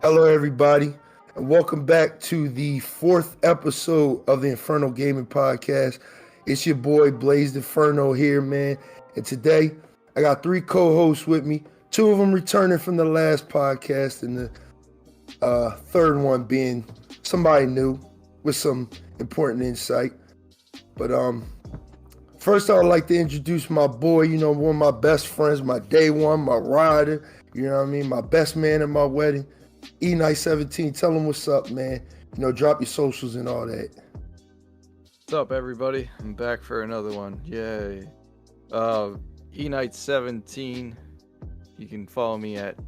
Hello, everybody, and welcome back to the fourth episode of the Infernal Gaming Podcast. It's your boy Blaze Inferno here, man. And today, I got three co-hosts with me. Two of them returning from the last podcast, and the third one being somebody new with some important insight. But first, I would like to introduce my boy. One of my best friends, my day one, my rider. You know what I mean? My best man at my wedding. E-Night17, tell them what's up, man. Drop your socials and all that. What's up, everybody? I'm back for another one. Yay. E-Night17. You can follow me at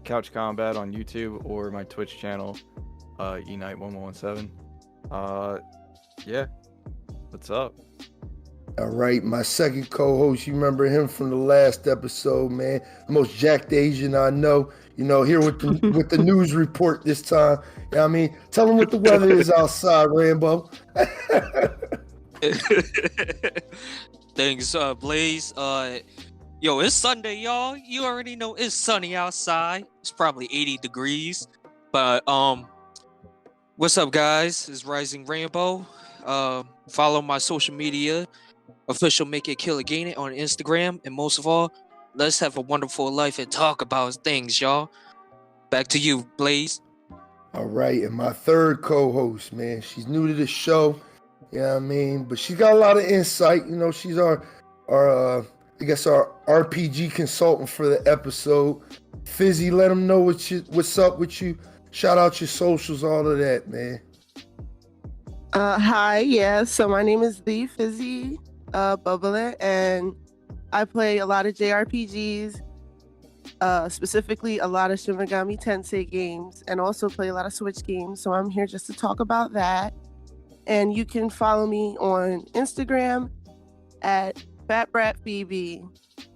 Couch Combat on YouTube or my Twitch channel, E-Night1117. Yeah. What's up? All right, my second co-host, you remember him from the last episode, man. The most jacked Asian I know. Here with the news report this time. You know what I mean? Tell them what the weather is outside, Rambo. Thanks, Blaze. It's Sunday, y'all. You already know it's sunny outside. It's probably 80 degrees. But what's up, guys? It's Rising Rainbow. Follow my social media, official Make It Kill Again It on Instagram, and most of all, let's have a wonderful life and talk about things, y'all. Back to you, Blaze. All right, and my third co-host, man. She's new to the show, you know what I mean? But she's got a lot of insight. She's our RPG consultant for the episode. Fizzy, let them know what's up with you. Shout out your socials, all of that, man. Hi, yeah. So my name is the Fizzy Bubbler, and I play a lot of JRPGs, specifically a lot of Shin Megami Tensei games, and also play a lot of Switch games. So I'm here just to talk about that. And you can follow me on Instagram at brat Phoebe.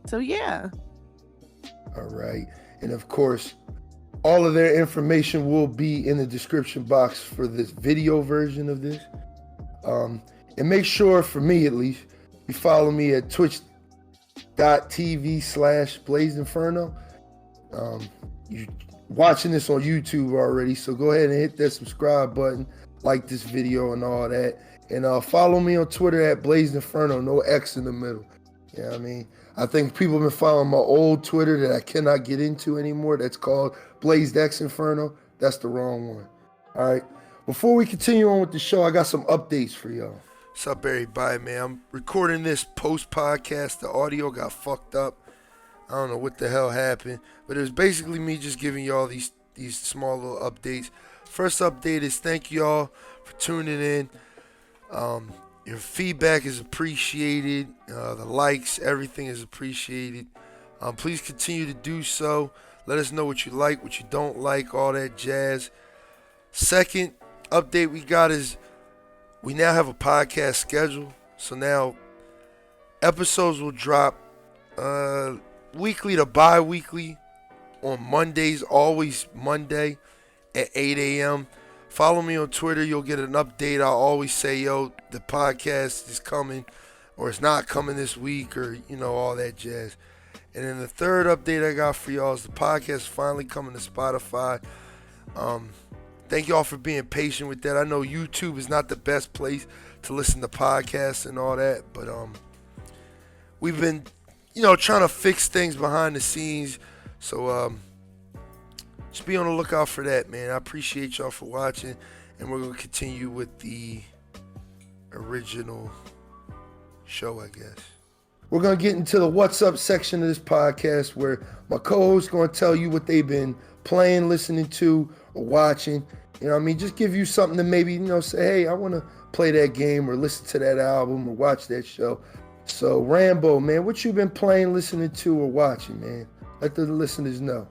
So yeah. All right. And of course, all of their information will be in the description box for this video version of this. And make sure, for me at least, you follow me at twitch.tv/BlazeInferno. You're watching this on YouTube already, so go ahead and hit that subscribe button, like this video and all that. And follow me on Twitter at BlazeInferno, no X in the middle. You know what I mean? I think people have been following my old Twitter that I cannot get into anymore. That's called Blazed X Inferno. That's the wrong one. All right. Before we continue on with the show, I got some updates for y'all. What's up, everybody, man? I'm recording this post-podcast. The audio got fucked up. I don't know what the hell happened, but it was basically me just giving y'all these small little updates. First update is thank y'all for tuning in. Your feedback is appreciated. The likes, everything is appreciated. Please continue to do so. Let us know what you like, what you don't like, all that jazz. Second update we got is we now have a podcast schedule. So now episodes will drop weekly to bi-weekly on Mondays, always Monday at 8 a.m. Follow me on Twitter. You'll get an update. I'll always say, the podcast is coming or it's not coming this week or, all that jazz. And then the third update I got for y'all is the podcast finally coming to Spotify. Thank y'all for being patient with that. I know YouTube is not the best place to listen to podcasts and all that, but we've been, trying to fix things behind the scenes. So just be on the lookout for that, man. I appreciate y'all for watching, and we're going to continue with the original show, I guess. We're going to get into the What's Up section of this podcast where my co-host is going to tell you what they've been playing, listening to, or watching. Just give you something to maybe, say, hey, I want to play that game or listen to that album or watch that show. So, Rambo, man, what you been playing, listening to, or watching, man? Let the listeners know.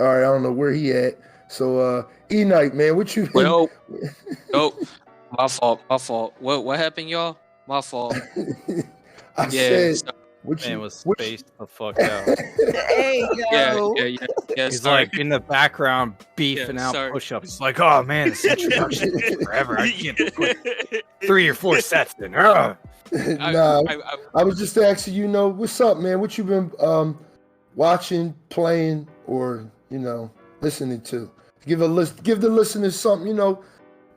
All right, I don't know where he at. So, E-Night, man, what you been... Well, my fault. What happened, y'all? My fault. I said... What man was spaced the fuck out. Hey, yo. Yeah. He's like in the background beefing out push-ups. It's like, oh man, this introduction is forever. I can't put 3 or 4 sets in. Nah, I was just asking, what's up, man? What you been watching, playing, or listening to? Give the listeners something,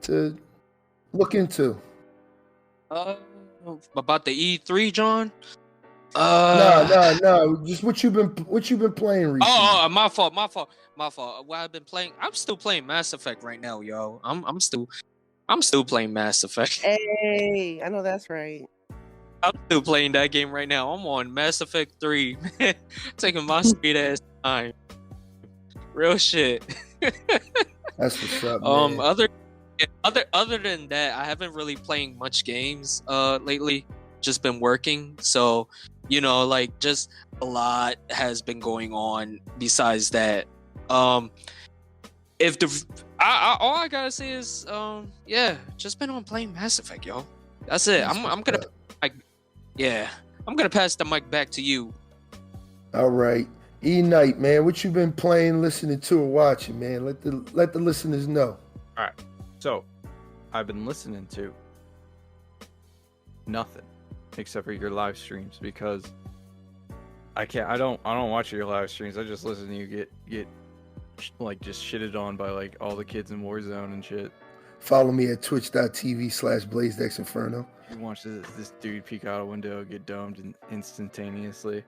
to look into. About the E3, John. No. Just what you been playing recently. Oh, my fault. What I've been playing, I'm still playing Mass Effect right now, yo. I'm still playing Mass Effect. Hey, I know that's right. I'm still playing that game right now. I'm on Mass Effect 3, taking my sweet ass time. Real shit. That's what's up, man. Other than that, I haven't really playing much games lately. Just been working, so like just a lot has been going on besides that. If the all I gotta say is just been on playing Mass Effect, yo. That's it. I'm gonna pass the mic back to you. All right, E-Night, man, what you been playing, listening to, or watching, man? Let the listeners know. All right, so I've been listening to nothing except for your live streams because I don't watch your live streams. I just listen to you get like just shitted on by like all the kids in Warzone and shit. Follow me at twitch.tv/BlazeDexInferno. You watch this dude peek out a window, get domed instantaneously.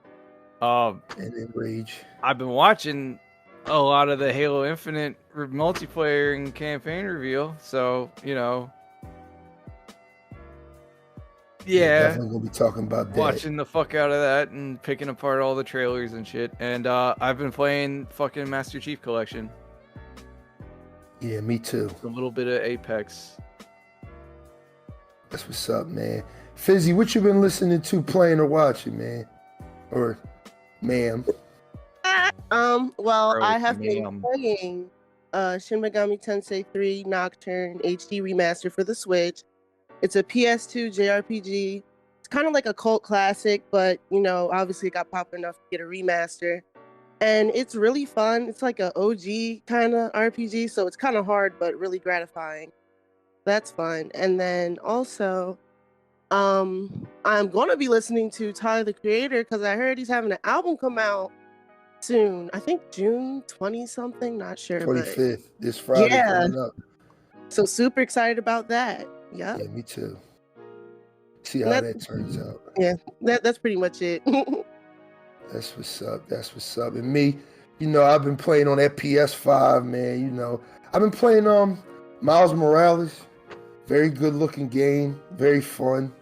And then rage. I've been watching a lot of the Halo Infinite multiplayer and campaign reveal, so yeah, definitely gonna be talking about that. Watching the fuck out of that and picking apart all the trailers and shit. And I've been playing fucking Master Chief Collection. Yeah, me too. A little bit of Apex. That's what's up, man. Fizzy, what you been listening to, playing, or watching, man? Or ma'am? Well, I have been playing Shin Megami Tensei 3 Nocturne HD Remaster for the Switch. It's a PS2 JRPG. It's kind of like a cult classic, but obviously it got popular enough to get a remaster. And it's really fun. It's like an OG kind of RPG, so it's kind of hard, but really gratifying. That's fun. And then also, I'm going to be listening to Tyler, the Creator, because I heard he's having an album come out soon. I think June 20-something, not sure. 25th, this Friday coming up. So super excited about that. Yeah, me too. See how that turns out. Yeah, that's pretty much it. That's what's up. And me, I've been playing on that PS5, man. I've been playing Miles Morales. Very good looking game, very fun.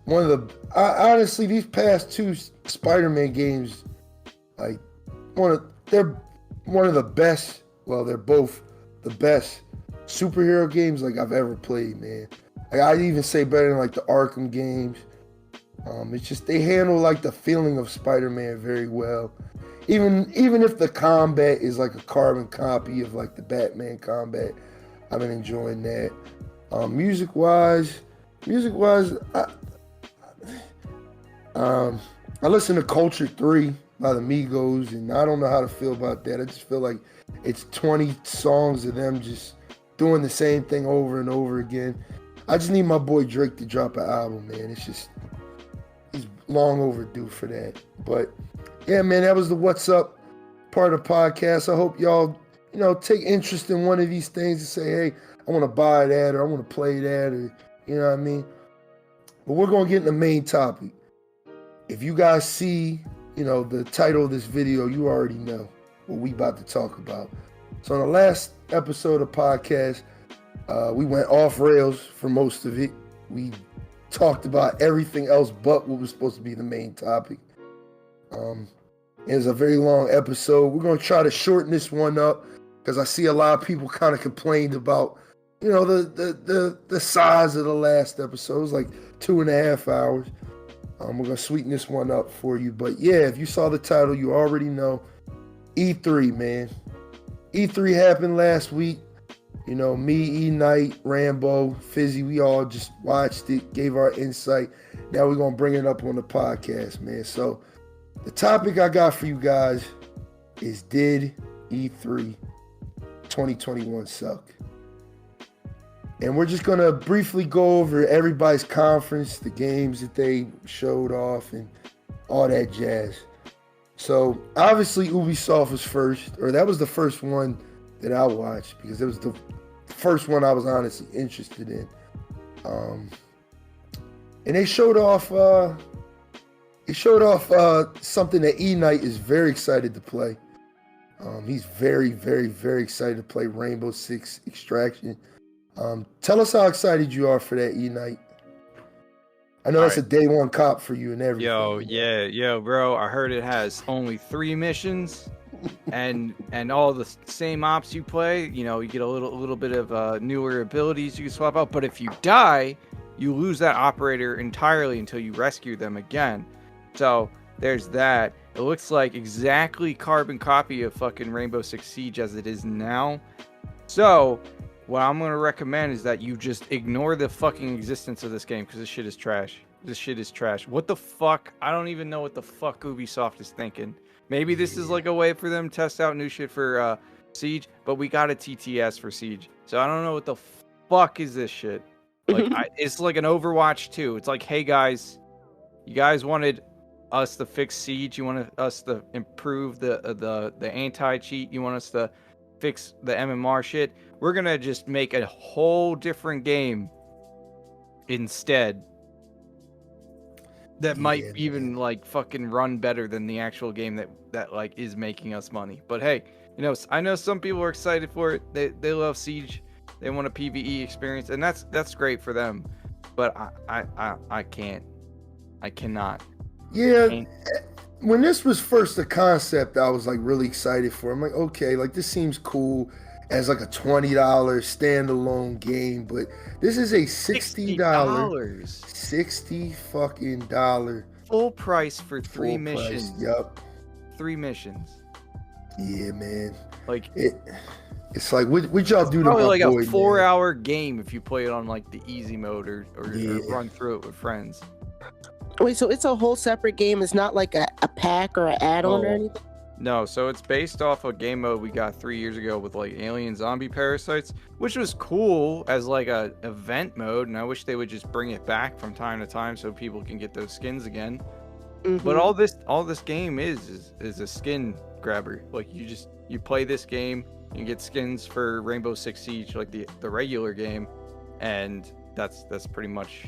Honestly, these past two Spider-Man games, like they're one of the best. Well, they're both the best superhero games like I've ever played, man. Like, I'd even say better than like the Arkham games. It's just they handle like the feeling of Spider-Man very well. Even if the combat is like a carbon copy of like the Batman combat, I've been enjoying that. Music wise, I listen to Culture 3 by the Migos, and I don't know how to feel about that. I just feel like it's 20 songs of them just doing the same thing over and over again. I just need my boy Drake to drop an album, man. He's long overdue for that. But yeah, man, that was the What's Up part of the podcast. I hope y'all, take interest in one of these things and say, hey, I want to buy that, or I want to play that, or you know what I mean? But we're going to get in the main topic. If you guys see, the title of this video, you already know what we about to talk about. So in the last episode of the podcast, we went off rails for most of it. We talked about everything else but what was supposed to be the main topic. It was a very long episode. We're going to try to shorten this one up because I see a lot of people kind of complained about, the size of the last episode. It was like 2.5 hours. We're going to sweeten this one up for you. But yeah, if you saw the title, you already know. E3, man. E3 happened last week. Me, E-Night, Rambo, Fizzy, we all just watched it, gave our insight. Now we're going to bring it up on the podcast, man. So the topic I got for you guys is, did E3 2021 suck? And we're just gonna briefly go over everybody's conference, the games that they showed off, and all that jazz. So obviously Ubisoft was first, or that was the first one that I watched because it was the first one I was honestly interested in. And they showed off something that E-Knight is very excited to play. He's very, very, very excited to play Rainbow Six Extraction. Tell us how excited you are for that, E-Knight. I know that's a day one cop for you and everything. Yo, bro. I heard it has only 3 missions, and all the same ops you play. You know, you get a little bit of newer abilities you can swap out. But if you die, you lose that operator entirely until you rescue them again. So there's that. It looks like exactly carbon copy of fucking Rainbow Six Siege as it is now. So what I'm going to recommend is that you just ignore the fucking existence of this game because this shit is trash. This shit is trash. What the fuck? I don't even know what the fuck Ubisoft is thinking. Maybe this is like a way for them to test out new shit for Siege, but we got a TTS for Siege. So I don't know what the fuck is this shit. Like it's like an Overwatch 2. It's like, hey guys, you guys wanted us to fix Siege. You wanted us to improve the anti-cheat. You want us to fix the MMR shit. We're gonna just make a whole different game instead that might even like fucking run better than the actual game that like is making us money. But hey, you know, I know some people are excited for it. They love Siege. They want a PvE experience, and that's great for them. But I can't. I cannot. Yeah. When this was first a concept, I was like really excited for it. I'm like, okay, like this seems cool as like a $20 standalone game, but this is a $60 $60 fucking dollar full price for 3 missions. Yup. 3 missions. Yeah, man. Like it's like what y'all do to probably my like boy, a 4-hour game if you play it on like the easy mode or run through it with friends. Wait, so it's a whole separate game? It's not like a pack or an add-on or anything? No, so it's based off a game mode we got 3 years ago with like alien zombie parasites, which was cool as like a event mode, and I wish they would just bring it back from time to time so people can get those skins again. Mm-hmm. But all this game is a skin grabber. Like you play this game, you get skins for Rainbow Six Siege, like the regular game, and that's pretty much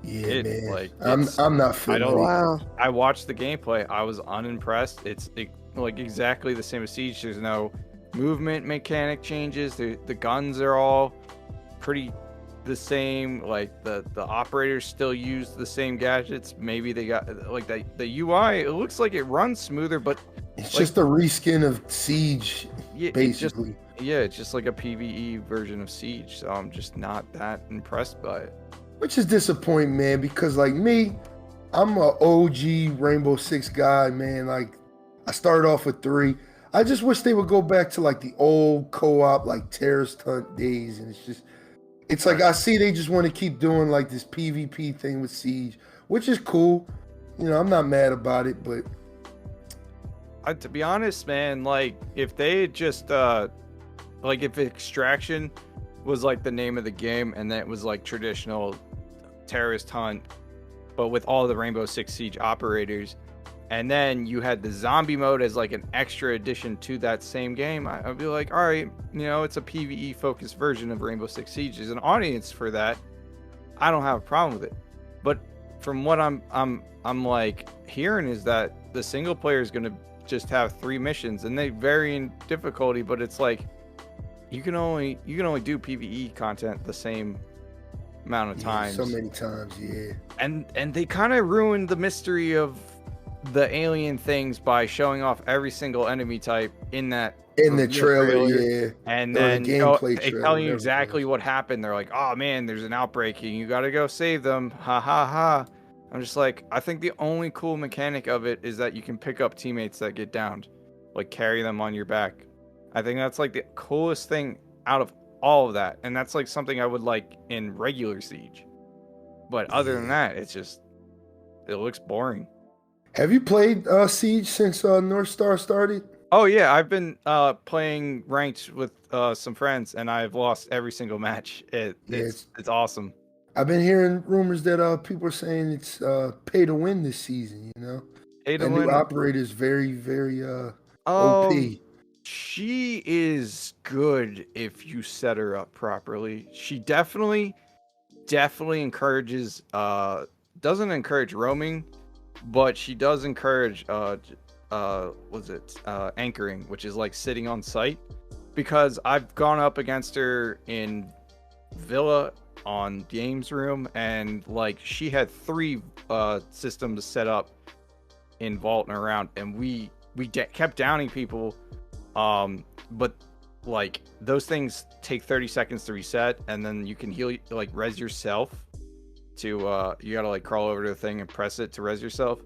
it. Man. Like I'm not feeling Wow. I watched the gameplay. I was unimpressed. It's like exactly the same as Siege. There's no movement mechanic changes. The guns are all pretty the same. Like the operators still use the same gadgets. Maybe they got like the UI. It looks like it runs smoother, but it's like, just a reskin of Siege, basically. It's just like a PvE version of Siege. So I'm just not that impressed by it. Which is disappointing, man, because like me, I'm a OG Rainbow Six guy, man. Like I started off with 3. I just wish they would go back to like the old co-op, like terrorist hunt days. And it's like I see they just want to keep doing like this PvP thing with Siege, which is cool. You know, I'm not mad about it, but to be honest, man, like if they had just like if Extraction was like the name of the game and that was like traditional terrorist hunt but with all the Rainbow Six Siege operators, and then you had the zombie mode as like an extra addition to that same game, I'd be like, all right, you know, it's a PvE focused version of Rainbow Six Siege. There's an audience for that. I don't have a problem with it. But from what I'm like hearing is that the single player is going to just have 3 missions and they vary in difficulty, but it's like you can only do PvE content the same amount of times. So many times, yeah. And they kind of ruined the mystery of the alien things by showing off every single enemy type in the trailer, yeah. And then they tell you exactly what happened. They're like, "Oh man, there's an outbreak and you got to go save them." Ha ha ha. I'm just like, I think the only cool mechanic of it is that you can pick up teammates that get downed, like carry them on your back. I think that's like the coolest thing out of all of that, and that's like something I would like in regular Siege. But other than that, it looks boring. Have you played Siege since North Star started? Oh yeah, I've been playing ranked with some friends, and I've lost every single match. Yeah, It's awesome. I've been hearing rumors that people are saying it's pay to win this season. You know, Pay to that new win. operator is very Um, OP. she is good if you set her up properly. She definitely encourages doesn't encourage roaming, but she does encourage was it anchoring, which is like sitting on site, because I've gone up against her in Villa on Games Room, and like she had 3 systems set up in Vault and around, and we kept downing people, but like those things take 30 seconds to reset, and then you can heal, like res yourself to you gotta like crawl over to the thing and press it to res yourself,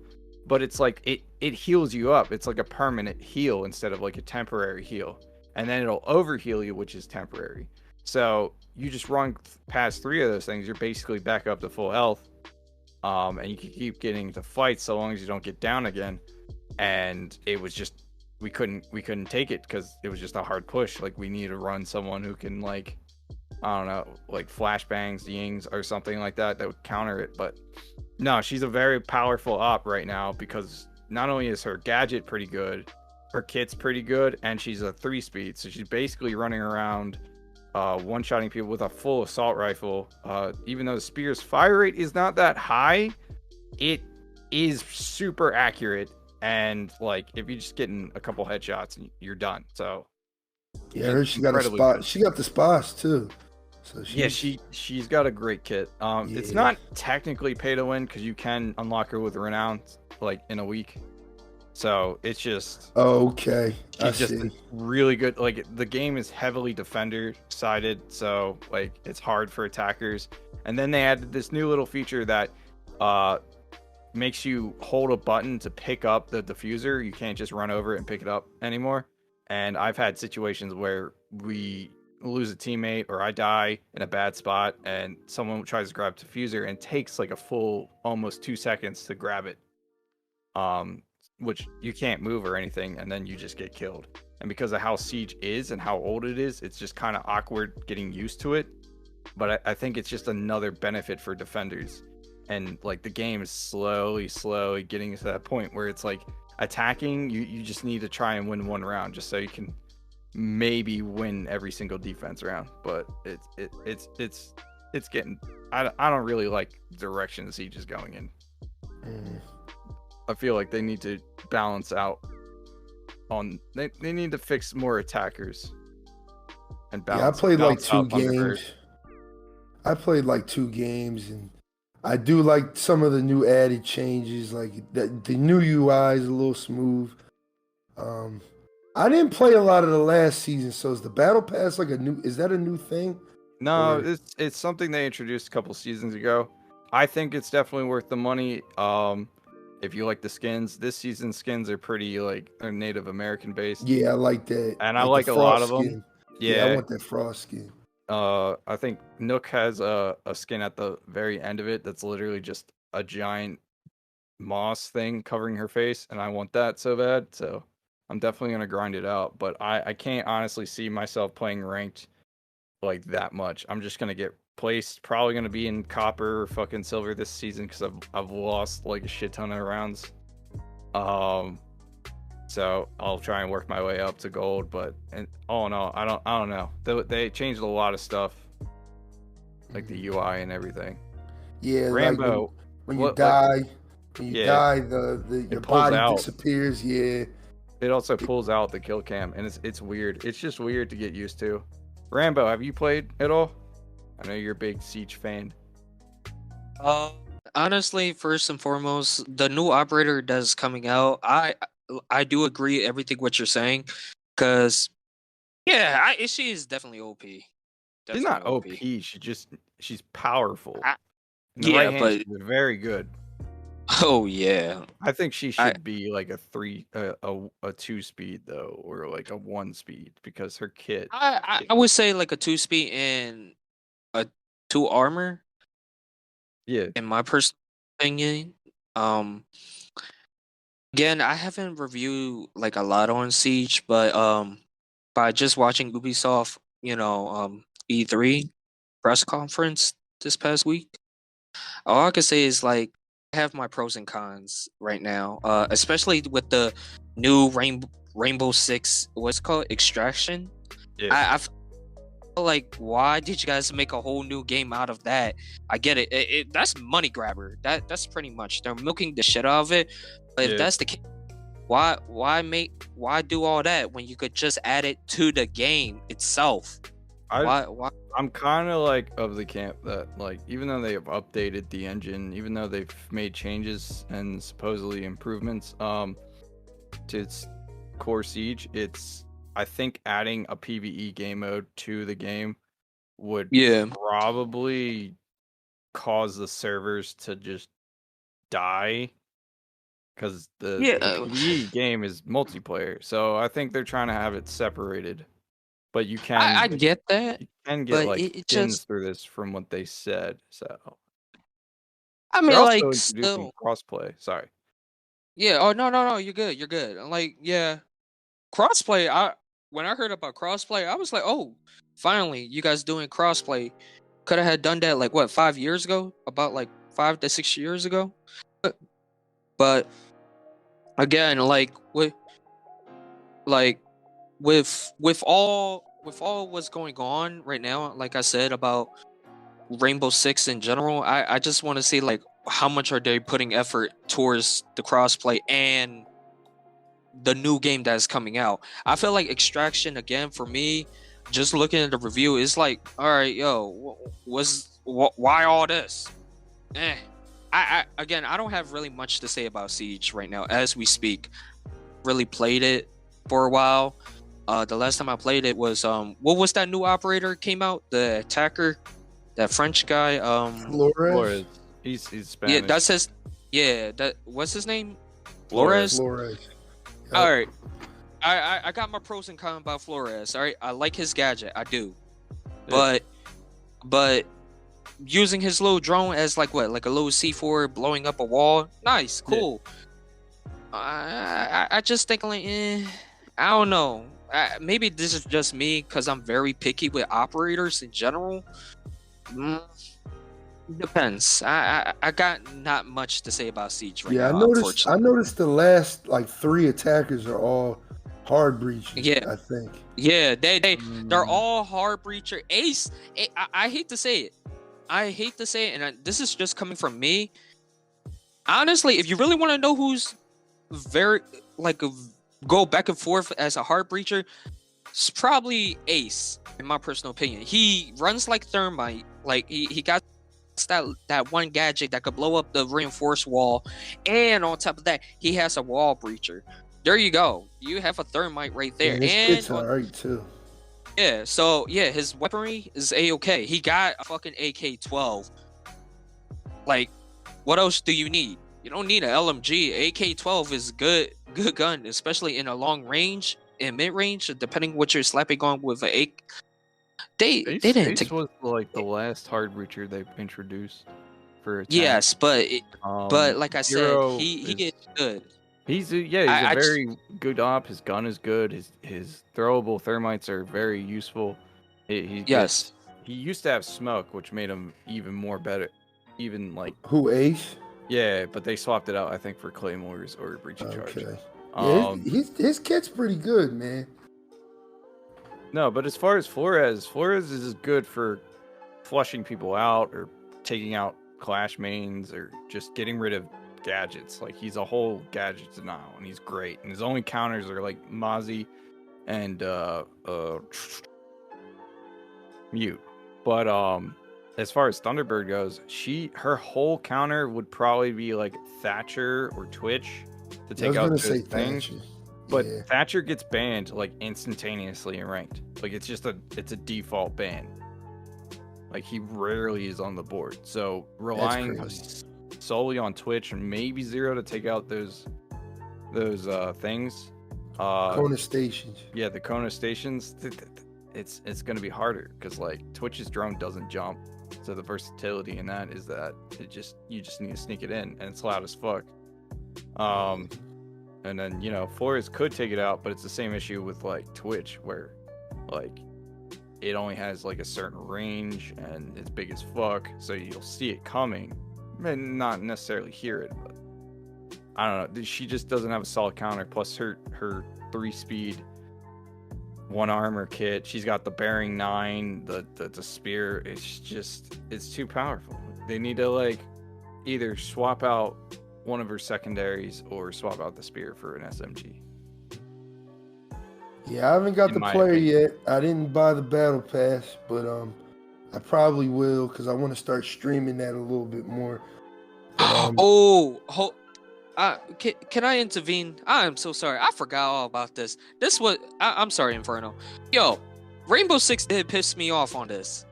but it's like it heals you up. It's like a permanent heal instead of like a temporary heal, and then it'll overheal you, which is temporary. So you just run past 3 of those things, you're basically back up to full health, and you can keep getting to fights so long as you don't get down again. And it was just we couldn't take it because it was just a hard push. Like we need to run someone who can, like, I don't know, like flashbangs, yings, or something like that would counter it. But no, she's a very powerful op right now because not only is her gadget pretty good, her kit's pretty good, and she's a 3-speed, so she's basically running around one-shotting people with a full assault rifle. Even though the spear's fire rate is not that high, it is super accurate, and like if you're just getting a couple headshots, you're done. So Yeah, I heard she got a incredibly spot. good. She got the spots too. So Yeah, she's got a great kit. It's Yeah. not technically pay to win because you can unlock her with renown like in a week. So it's just Okay, I she's just see. really good. Like the game is heavily defender sided, so like it's hard for attackers. And then they added this new little feature that uh makes you hold a button to pick up the diffuser. You can't just run over it and pick it up anymore. And I've had situations where we lose a teammate or I die in a bad spot and someone tries to grab diffuser and takes like a full almost 2 seconds to grab it. Um, which you can't move or anything, and then you just get killed. And because of how Siege is and how old it is, it's just kind of awkward getting used to it. But I think it's just another benefit for defenders. And like the game is slowly getting to that point where it's like attacking, you just need to try and win one round just so you can maybe win every single defense round. But it's getting, I don't really like the direction the Siege is going in. Mm. I feel like they need to balance out on they need to fix more attackers and Yeah, I balance played like balance 2 out Thunderbird. games. I played like 2 games, and I do like some of the new added changes. Like the new UI is a little smooth. Um, I didn't play a lot of the last season, so is the battle pass like a new? Is that a new thing? No, Or it's something they introduced a couple seasons ago. I think it's definitely worth the money. If you like the skins, this season's skins are pretty like are Native American based, yeah, I like that. and I Like the like a lot frost of them. skin. Yeah, I Yeah. want that frost skin. I think Nook has a skin at the very end of it that's literally just a giant moss thing covering her face, and I want that so bad. So I'm definitely gonna grind it out. But I can't honestly see myself playing ranked like that much. I'm just gonna get placed. Probably gonna be in copper or fucking silver this season because I've lost like a shit ton of rounds. Um, so I'll try and work my way up to gold. But and all in all, I don't know. They changed a lot of stuff, like the UI and everything. Yeah, like Rambo, when you what like die, when you yeah, die, the it your pulls body out. disappears. Yeah, It also pulls out the kill cam, and it's weird. It's just weird to get used to. Rambo, have you played at all? I know you're a big Siege fan. Uh, Honestly, first and foremost, the new operator that's coming out, I do agree everything what you're saying, because yeah, she is definitely OP, She's definitely not OP. OP. She's powerful. I, In the right yeah, hands, but she's very good. oh yeah, I think she I should be like a 2-speed though, or like a 1-speed because her kit. I would say like a 2-speed and a 2 armor, Yeah, in my personal opinion. Um, Again, I haven't reviewed like a lot on Siege, but by just watching Ubisoft, E3 press conference this past week, all I can say is like I have my pros and cons right now. Especially with the new Rainbow Six, what's it called, Extraction. Yeah. I feel like, why did you guys make a whole new game out of that? I get it. That's money grabber. That's pretty much, they're milking the shit out of it. But if Yeah. that's the case, why do all that when you could just add it to the game itself? Why? I'm kind of like of the camp that like even though they have updated the engine, even though they've made changes and supposedly improvements to its core Siege, I think adding a PvE game mode to the game would Yeah. probably cause the servers to just die because the Yeah. PvE game is multiplayer. So I think they're trying to have it separated. But you can I get that, you can get but like it skins just, through this from what they said. So I they're mean, also like, introducing still, crossplay. Sorry. yeah. Oh, no, you're good, you're good. Like, yeah, crossplay. When I heard about crossplay, I was like, oh, finally, you guys doing crossplay. Could have had done that like what, 5 years ago? About like 5 to 6 years ago. But again, like with all what's going on right now, like I said about Rainbow Six in general, I just want to see like how much are they putting effort towards the crossplay and the new game that's coming out. I feel like Extraction, again, for me, just looking at the review, is like, all right, yo, why all this? Eh. Again, I don't have really much to say about Siege right now as we speak. Really played it for a while. The last time I played it was what was that new operator came out? The attacker, that French guy. Flores. Flores. He's Spanish. Yeah, that says, yeah. That, what's his name? Flores. Flores. Yep. All right. I got my pros and cons about Flores. All right, I like his gadget, I do, but using his little drone as like what, like a little C4 blowing up a wall, nice, cool. I just think like, I don't know. Maybe this is just me because I'm very picky with operators in general. Depends. I got not much to say about Siege right Yeah, now. I Unfortunately. noticed the last like 3 attackers are all hard breaches. Yeah. I think. Yeah, they're all hard breacher. Ace, I hate to say it. I hate to say it, and this is just coming from me. Honestly, if you really want to know who's very like go back and forth as a hard breacher, it's probably Ace, in my personal opinion. He runs like thermite. Like he got that one gadget that could blow up the reinforced wall, and on top of that, he has a wall breacher. There you go. You have a thermite right there. Yeah, his and kit's alright too. yeah, so yeah, his weaponry is a-okay. He got a fucking AK-12. Like, what else do you need? You don't need an LMG. AK-12 is good gun, especially in a long range and mid range, depending what you're slapping on with an AK. They didn't Ace take. was like the last hard breacher they introduced for a tank. Yes, but like I said, Zero he is- gets good. He's a I just- very good op. His gun is good. His throwable thermites are very useful. Yes. He used to have smoke, which made him even more better. Even like Who, Ace? yeah, but they swapped it out, I think, for claymores or breaching charge. Okay. Yeah, his kit's pretty good, man. No, but as far as Flores is good for flushing people out or taking out clash mains or just getting rid of gadgets. Like he's a whole gadget denial, and he's great. And his only counters are like Mozzie and Mute. But as far as Thunderbird goes, her whole counter would probably be like Thatcher or Twitch to take out those things. Thatcher. But Yeah. Thatcher gets banned like instantaneously in ranked. Like it's a default ban. Like he rarely is on the board. So relying solely on Twitch and maybe Zero to take out those things. Kona stations. Yeah, the Kona stations. It's gonna be harder because like Twitch's drone doesn't jump. So the versatility in that is that you just need to sneak it in, and it's loud as fuck. And then, you know, Flores could take it out, but it's the same issue with like Twitch where like it only has like a certain range and it's big as fuck, so you'll see it coming and not necessarily hear it. But I don't know. She just doesn't have a solid counter. Plus her 3-speed 1 armor kit. She's got the bearing 9, the spear. It's too powerful. They need to like either swap out one of her secondaries or swap out the spear for an SMG. Yeah, I haven't got In the my player opinion. yet. I didn't buy the battle pass, but I probably will because I want to start streaming that a little bit more. Can I intervene? I am so sorry. I forgot all about this. I'm sorry, Inferno. Yo, Rainbow Six did piss me off on this.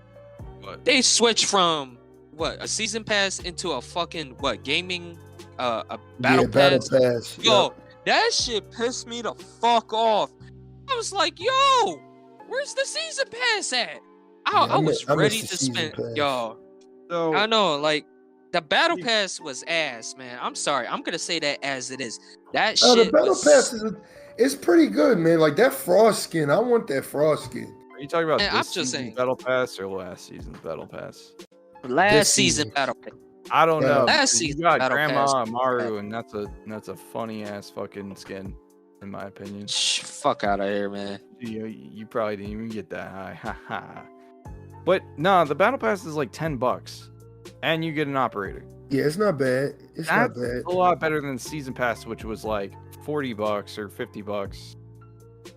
What? They switched from a season pass into a fucking gaming a battle pass. Battle pass. Yo, Yep. that shit pissed me the fuck off. I was like, yo, where's the season pass at? I was ready to spend. Yo, So I know, like the battle pass was ass, man. I'm sorry, I'm gonna say that as it is. That shit. The battle was... pass it's pretty good, man. Like that Frost skin. I want that Frost skin. are you talking about Man, this I'm just season's saying. battle pass or last season's battle pass? last This season season. battle pass. I don't Yeah. know. Last You season got battle Grandma pass. Maru, and that's a funny ass fucking skin, in my opinion. Fuck out of here, man. You probably didn't even get that high. But no, the battle pass is like $10, and you get an operator. Yeah, it's not bad. It's That's not bad. a lot better than the season pass, which was like $40 or $50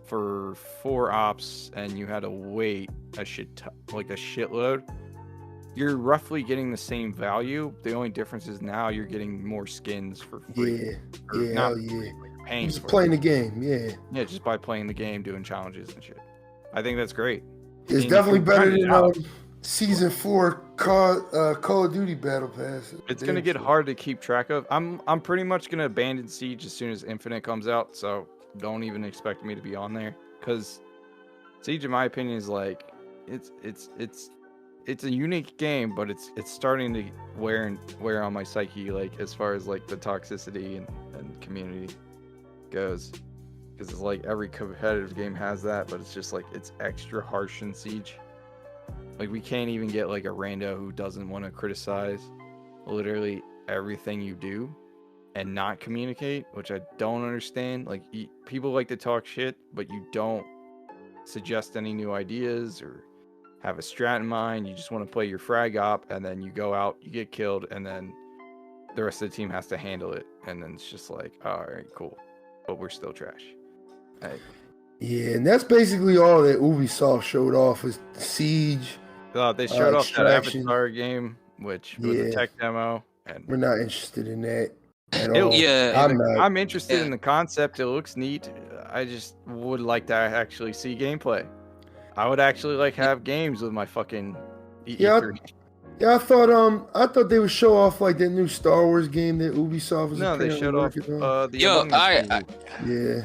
for 4 ops, and you had to wait a shitload. You're roughly getting the same value. The only difference is now you're getting more skins for free. Yeah, Or yeah, not hell yeah. paying Just for playing it. the game. Yeah, Yeah, just by playing the game, doing challenges and shit. I think that's great. it's And definitely if you better grind it than out, season 4 Call of Duty battle pass. it's gonna get hard to keep track of. I'm pretty much gonna abandon Siege as soon as Infinite comes out, so don't even expect me to be on there. Cause Siege, in my opinion, is like it's a unique game, but it's starting to wear on my psyche, like as far as like the toxicity and community goes. Because it's like every competitive game has that, but it's just like it's extra harsh in Siege. Like we can't even get like a rando who doesn't want to criticize literally everything you do and not communicate, which I don't understand. Like people like to talk shit, but you don't suggest any new ideas or have a strat in mind. You just want to play your frag op, and then you go out, you get killed, and then the rest of the team has to handle it. And then it's just like, oh, all right, cool, but we're still trash. Yeah, and that's basically all that Ubisoft showed off was Siege. They showed off that Extraction. Avatar game, which was a Yeah. tech demo, and We're not interested in that at It- all. yeah, I'm not. I'm interested Yeah. in the concept. It looks neat. I just would like to actually see gameplay. I would actually like have games with my fucking Yeah, E3. Yeah, I thought they would show off like that new Star Wars game that Ubisoft was No, they apparently showed off working on. the Yo, Among Us movie. Yeah,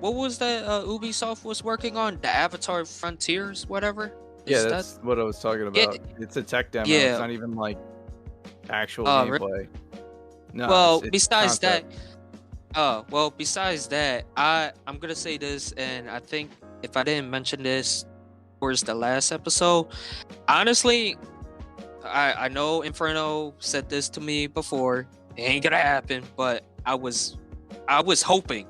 what was that Ubisoft was working on? The Avatar Frontiers, whatever. Yeah, Is that's what I was talking about. It's a tech demo. Yeah. It's not even like actual Really? gameplay. No. Well, it's besides concept. besides that, I'm gonna say this, and I think if I didn't mention this towards the last episode, honestly, I know Inferno said this to me before. It ain't gonna happen, but I was hoping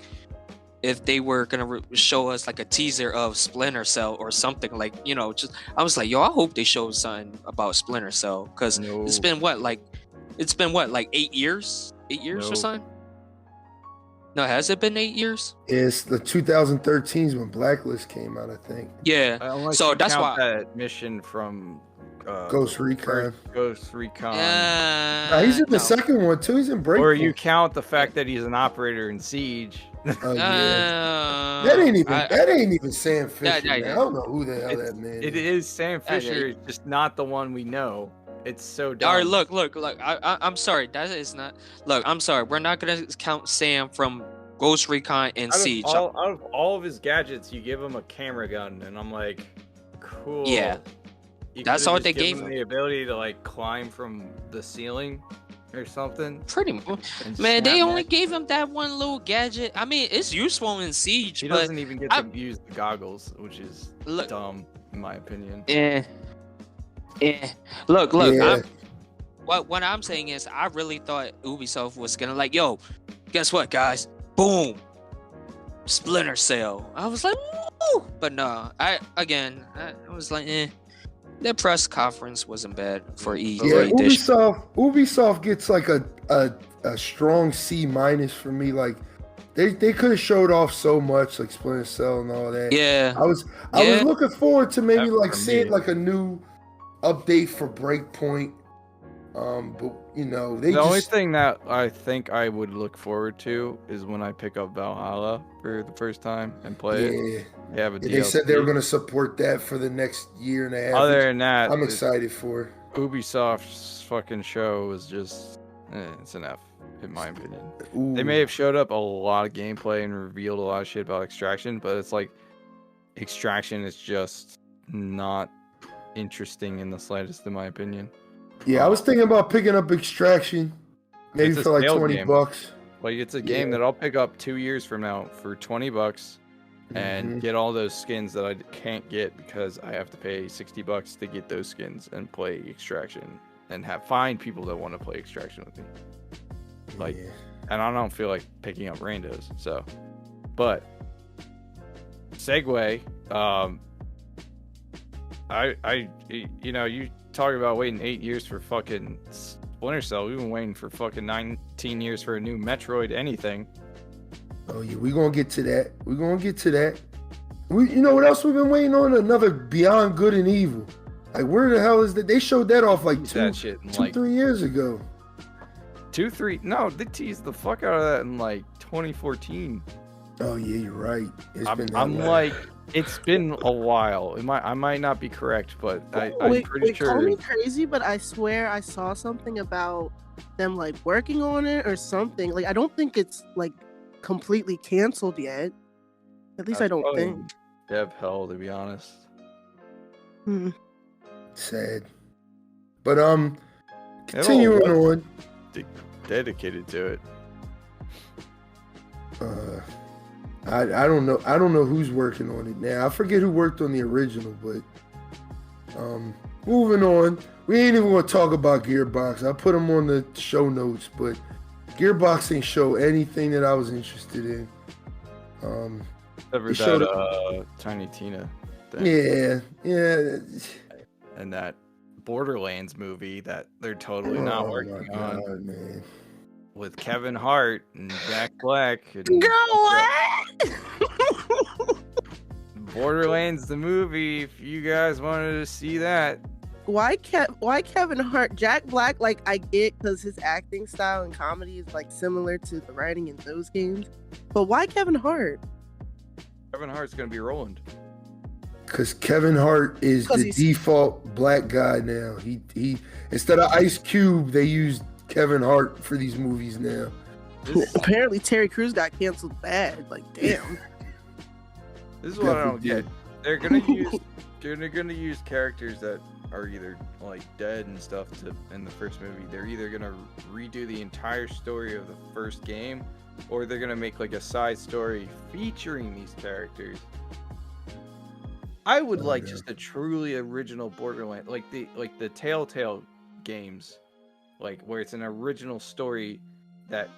if they were gonna show us like a teaser of Splinter Cell or something, like, you know, just I was like, yo, I hope they show something about Splinter Cell, because No. it's been what, like 8 years, or No. something. No, has it been 8 years? it's the 2013s when Blacklist came out, I think. Yeah. Unless So you that's count why. that mission from Ghost Recon. Ghost Recon. Nah, he's in the no. second one too. He's in Breakpoint. Or you count the fact that he's an operator in Siege. Oh, yeah. Uh, That ain't even I- Sam Fisher. yeah, man. yeah. I don't know who the hell that man It is. is Sam Yeah, yeah, Fisher, it's just not the one we know. It's so dumb. All right, look. I'm sorry. That is not. Look, I'm sorry. We're not gonna count Sam from Ghost Recon and Siege. Out of all of his gadgets, you give him a camera gun, and I'm like, cool. Yeah. You That's could've all just they given gave him him. the ability to like climb from the ceiling or something. Pretty much. And Man, they snap only back. gave him that one little gadget. I mean, it's useful in Siege, He but doesn't even get to use the goggles, which is look, dumb in my opinion. yeah. Look. Yeah. What I'm saying is, I really thought Ubisoft was gonna like, yo, guess what, guys? Boom, Splinter Cell. I was like, woo! But no, I was like, their press conference wasn't bad for E3 Yeah, edition. Ubisoft gets like a strong C- for me. Like they could have showed off so much, like Splinter Cell and all that. Yeah, I was looking forward to maybe That like for seeing me. like a new update for Breakpoint. But you know, they The only just thing that I think I would look forward to is when I pick up Valhalla for the first time and play it. yeah. They have a They said they were DLC. going to support that for the next year and a half. Other which than that, I'm excited for. Ubisoft's fucking show was just, it's an F, in my opinion. Ooh. They may have showed up a lot of gameplay and revealed a lot of shit about Extraction, but it's like, Extraction is just not interesting in the slightest, in my opinion. Yeah, I was thinking about picking up Extraction, maybe It's a for like sales $20. game. Like, it's a game Yeah. that I'll pick up 2 years from now for $20 and Mhm. get all those skins that I can't get because I have to pay $60 to get those skins and play Extraction and find people that want to play Extraction with me. Like, Yeah. and I don't feel like picking up randos. So, but segue. You talk about waiting 8 years for fucking Splinter Cell. We've been waiting for fucking 19 years for a new Metroid anything. Oh yeah, we're gonna get to that. You know what else we've been waiting on? Another Beyond Good and Evil. Like, where the hell is that? They showed that off like That shit in like 3 years ago. 2-3. No, they teased the fuck out of that in like 2014. Oh yeah, you're right. I'm like, it's been a while. I might not be correct, but I'm pretty sure. Call me crazy, but I swear I saw something about them like working on it or something. Like, I don't think it's like completely canceled yet. At least I That's don't probably think. Dev hell, to be honest. Sad. But continuing It'll- on. Dedicated to it. I don't know who's working on it now. I forget who worked on the original, but moving on. We ain't even gonna talk about Gearbox. I put them on the show notes, but Gearbox ain't show anything that I was interested in. Ever They showed that Tiny Tina thing. Yeah. And that Borderlands movie that they're totally not working on God, man. with Kevin Hart and Jack Black. And Girl, what? Borderlands the movie, if you guys wanted to see that. Why Kevin Hart? Jack Black, like, I get because his acting style and comedy is like similar to the writing in those games, but why Kevin Hart? Kevin Hart's gonna be Roland. Because Kevin Hart is the default black guy now. He instead of Ice Cube, they used Kevin Hart for these movies now. Apparently Terry Crews got canceled bad. Like, damn. This is what I don't get. They're gonna use characters that are either like dead and stuff in the first movie. They're either gonna redo the entire story of the first game, or they're gonna make like a side story featuring these characters. I would like just a truly original Borderlands, like the Telltale games, like where it's an original story that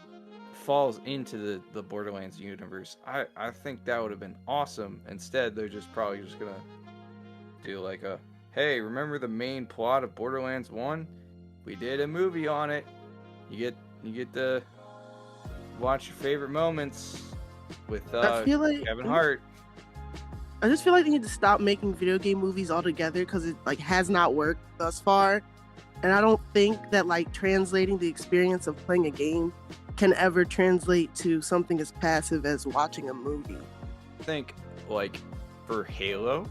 falls into the Borderlands universe. I think that would have been awesome. Instead, they're probably just gonna do like a, hey, remember the main plot of Borderlands 1? We did a movie on it. You get to watch your favorite moments with Kevin Hart. I just feel like they need to stop making video game movies altogether because it like has not worked thus far. And I don't think that like translating the experience of playing a game can ever translate to something as passive as watching a movie. I think like for Halo,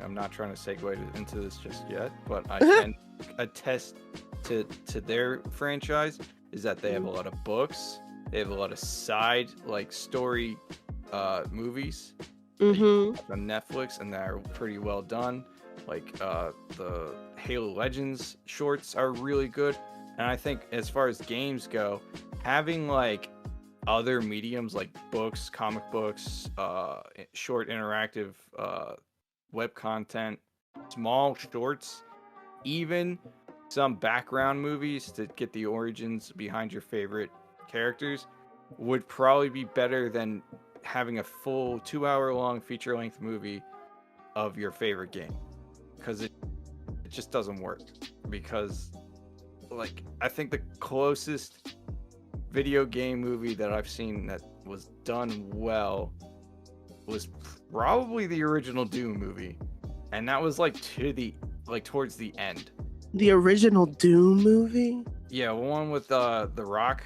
I'm not trying to segue into this just yet, but I can attest to their franchise is that they have a lot of books, they have a lot of side like story movies on Netflix, and they're pretty well done. Like the Halo Legends shorts are really good. And I think as far as games go, having like other mediums like books, comic books, short interactive web content, small shorts, even some background movies to get the origins behind your favorite characters would probably be better than having a full 2-hour long feature length movie of your favorite game, because it just doesn't work. Because like I think the closest video game movie that I've seen that was done well was probably the original Doom movie, and that was like towards the end. The original Doom movie? Yeah, one with The Rock.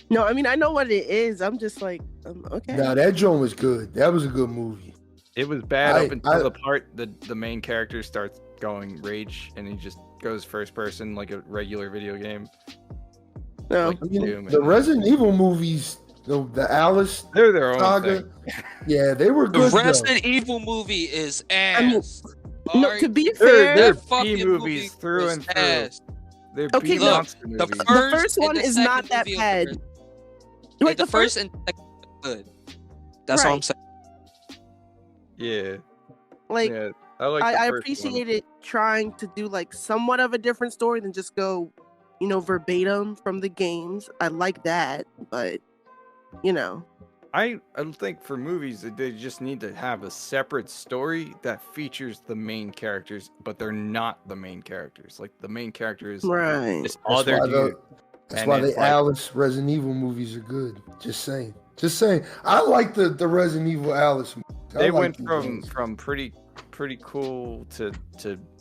No, I mean I know what it is. I'm just like, okay. Nah, that joint was good. That was a good movie. It was bad up until the part the main character starts going rage and he just goes first person like a regular video game. No, Like I mean, Doom the Resident Evil movies, the Alice they're their own saga, thing. yeah, they were The good. Resident Evil movie is ass. I mean, no, Alright? to be They're fair, That fucking B movies movie through was and through. ass. They're Okay, B look, monster the movies. first and one the is second not that movie bad. are- Like the first and second are good. That's all I'm Right. saying. Yeah, like yeah. I like. I the first one. appreciate it trying to do like somewhat of a different story than just go, verbatim from the games. I like that, but I think for movies they just need to have a separate story that features the main characters, but they're not the main characters. Like the main character is right. this That's other why dude. that's And why it's the like- Alice Resident Evil movies are good. Just saying. I like the Resident Evil Alice movies. They went from pretty cool to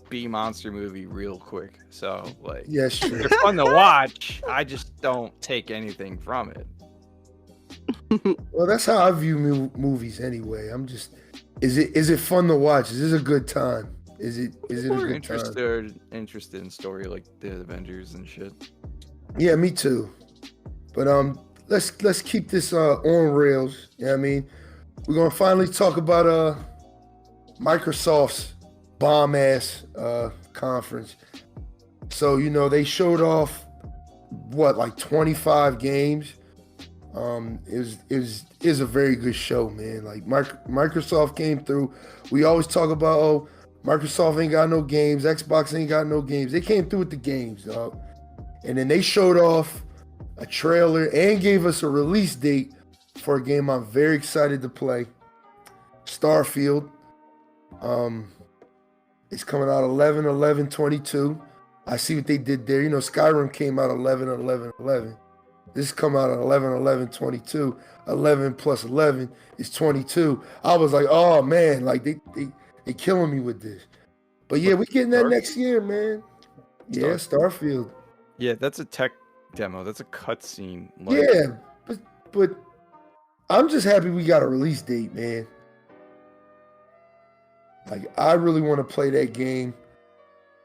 B monster movie real quick. So like Yes, true. they're fun to watch. I just don't take anything from it. Well, that's how I view movies anyway. I'm just, is it fun to watch? Is this a good time? Is it a People are good time? interested in story like the Avengers and shit. Yeah, me too. But let's keep this on rails. You know what I mean? We're gonna finally talk about Microsoft's bomb ass conference. So they showed off like 25 games. It was a very good show, man. Like Microsoft came through. We always talk about Microsoft ain't got no games, Xbox ain't got no games. They came through with the games, dog. And then they showed off a trailer and gave us a release date for a game I'm very excited to play. Starfield. It's coming out 11/11/22. I see what they did there. Skyrim came out 11/11/11. This come out on 11/11/22. 11 plus 11 is 22. I was like, oh man, like they killing me with this. But yeah, we getting that next year, man. Yeah, Starfield. Yeah, that's a tech demo. That's a cutscene. Yeah, but I'm just happy we got a release date, man. Like I really want to play that game.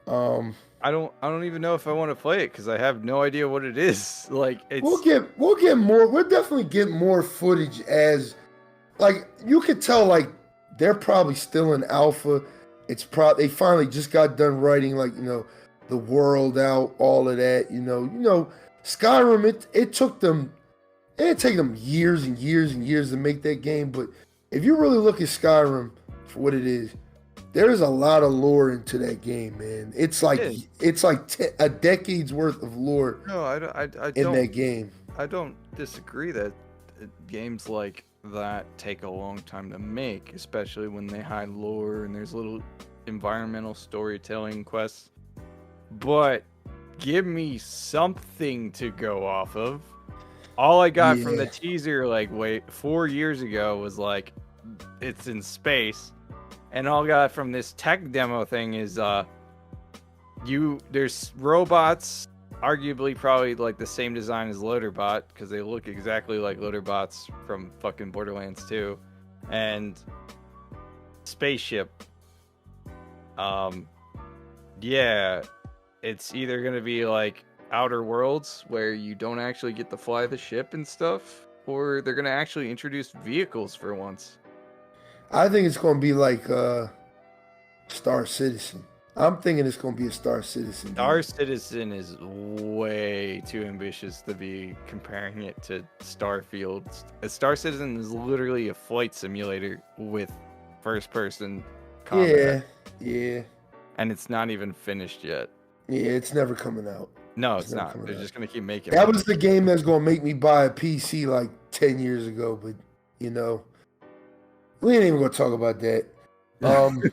I don't even know if I want to play it because I have no idea what it is. Like it's we'll get more. We'll definitely get more footage as like you could tell like they're probably still in alpha. They finally just got done writing like the world out, all of that. Skyrim. It took them years and years and years to make that game. But if you really look at Skyrim for what it is, there's a lot of lore into that game, man. It's like a decade's worth of lore. No, I in don't, that game. I don't disagree that games like that take a long time to make, especially when they hide lore and there's little environmental storytelling quests. But give me something to go off of. All I got from the teaser, 4 years ago, was like, it's in space. And all I got from this tech demo thing is there's robots, arguably probably like the same design as Loaderbot, because they look exactly like Loaderbots from fucking Borderlands 2, and spaceship. Yeah, it's either gonna be like Outer Worlds where you don't actually get to fly the ship and stuff, or they're gonna actually introduce vehicles for once. I think it's gonna be like Star Citizen. I'm thinking it's gonna be a Star Citizen. Star Citizen is way too ambitious to be comparing it to Starfield. Star Citizen is literally a flight simulator with first-person combat. Yeah. And it's not even finished yet. Yeah, it's never coming out. No, it's not. They're just gonna keep making. That was the game that's gonna make me buy a PC like 10 years ago, but you know, we ain't even gonna talk about that. Not even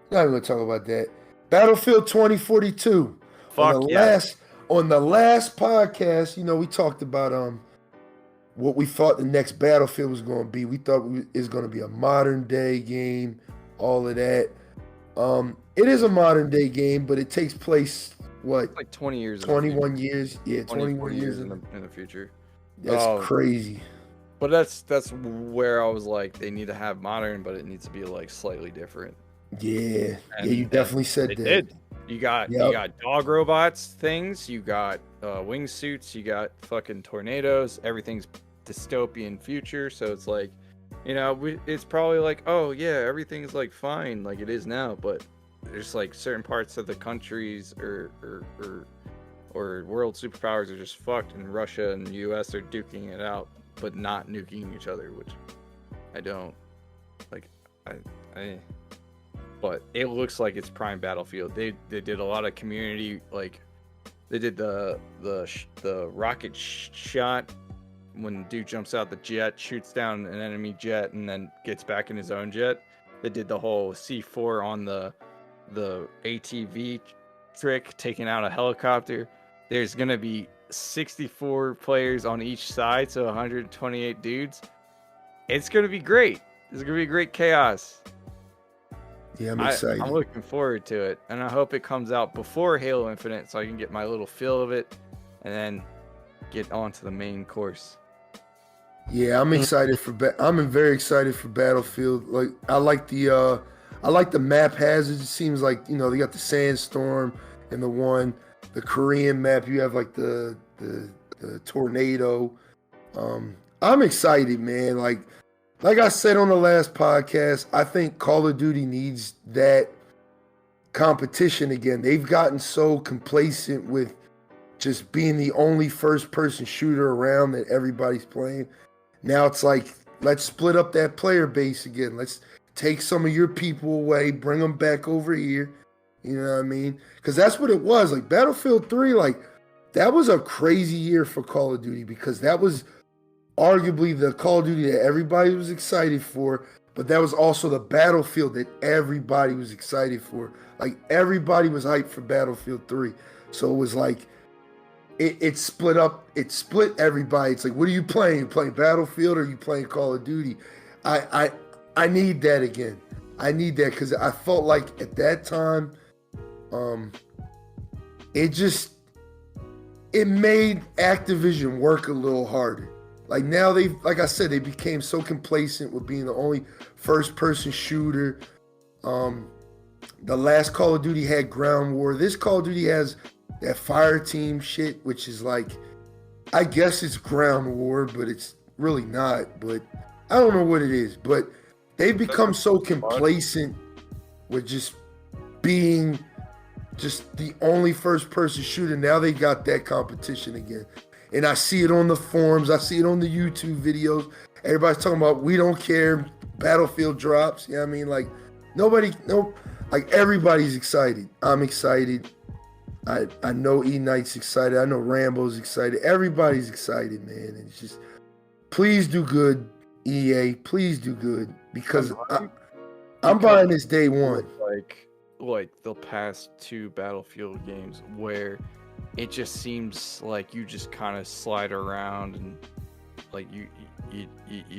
gonna talk about that. Battlefield 2042. Fuck On the last podcast, you know, we talked about what we thought the next Battlefield was going to be. We thought it was going to be a modern day game, all of that. It is a modern day game, but it takes place what? Like 20 years. 21 years. Yeah, 21 years in the future. That's crazy. But that's where I was like, they need to have modern, but it needs to be like slightly different. Yeah, you definitely said that. Did. You got dog robots things, you got wingsuits, you got fucking tornadoes. Everything's dystopian future, so it's like, you know, it's probably like, oh yeah, everything's like fine like it is now, but there's like certain parts of the countries or world superpowers are just fucked, and Russia and the US are duking it out, but not nuking each other, which I don't like. But it looks like it's prime Battlefield. They did a lot of community, like they did the rocket shot when dude jumps out the jet, shoots down an enemy jet, and then gets back in his own jet. They did the whole C4 on the ATV trick, taking out a helicopter. There's gonna be 64 players on each side, so 128 dudes. It's gonna be great. It's gonna be great chaos. Yeah, I'm excited. I'm looking forward to it, and I hope it comes out before Halo Infinite so I can get my little feel of it, and then get on to the main course. Yeah, I'm excited I'm very excited for Battlefield. Like, I like the map hazards. It seems like, you know, they got the sandstorm and the Korean map. You have like the tornado. I'm excited, man. Like I said on the last podcast, I think Call of Duty needs that competition again. They've gotten so complacent with just being the only first-person shooter around that everybody's playing. Now it's like, let's split up that player base again. Let's take some of your people away, bring them back over here. You know what I mean? Because that's what it was. Like, Battlefield 3, like, that was a crazy year for Call of Duty, because that was arguably the Call of Duty that everybody was excited for, but that was also the Battlefield that everybody was excited for. Like, everybody was hyped for Battlefield 3. So it was like, it split up, it split everybody. It's like, what are you playing? You playing Battlefield or are you playing Call of Duty? I need that again. I need that, because I felt like at that time, it made Activision work a little harder. Like, now like I said, they became so complacent with being the only first-person shooter. The last Call of Duty had ground war. This Call of Duty has that fire team shit, which is like, I guess it's ground war, but it's really not. But I don't know what it is. But they've become so complacent with just being just the only first-person shooter. Now they got that competition again. And I see it on the forums. I see it on the YouTube videos. Everybody's talking about, we don't care, Battlefield drops. You know what I mean? Like, like, everybody's excited. I'm excited. I know E Knight's excited. I know Rambo's excited. Everybody's excited, man. And it's just, please do good, EA. Please do good. Because I'm buying this day one. Like the past two Battlefield games where it just seems like you just kind of slide around, and like you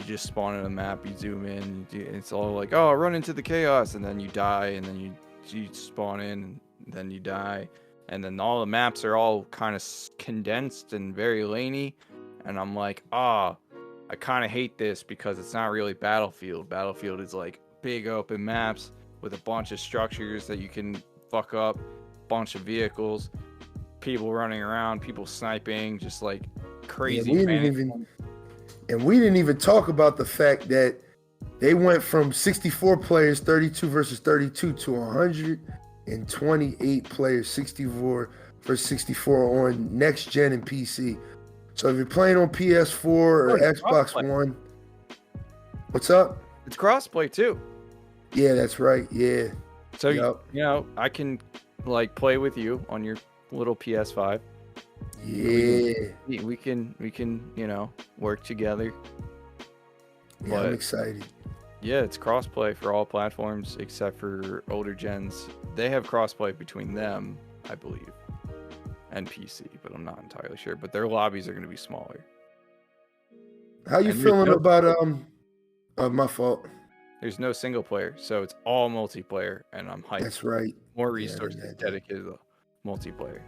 just spawn in a map, you zoom in, it's all like, oh, run into the chaos, and then you die, and then you spawn in, and then you die, and then all the maps are all kind of condensed and very laney, and I'm like, I kind of hate this, because it's not really Battlefield. Battlefield is like big open maps with a bunch of structures that you can fuck up, bunch of vehicles, people running around, people sniping, just like crazy. Yeah, we didn't even talk about the fact that they went from 64 players, 32 versus 32, to 100, and 28 players, 64 for 64 on next gen and PC. So if you're playing on PS4 or Xbox One, what's up? It's crossplay too. Yeah, that's right. Yeah. So Yep. you know, I can like play with you on your little PS5. Yeah. We can you know, work together. Yeah, But I'm excited. yeah, it's crossplay for all platforms except for older gens. They have crossplay between them, I believe, and PC, but I'm not entirely sure. But their lobbies are going to be smaller. How you And feeling no- about my fault. There's no single player, so it's all multiplayer, and I'm hyped. That's right. More Yeah, resources that- dedicated to multiplayer.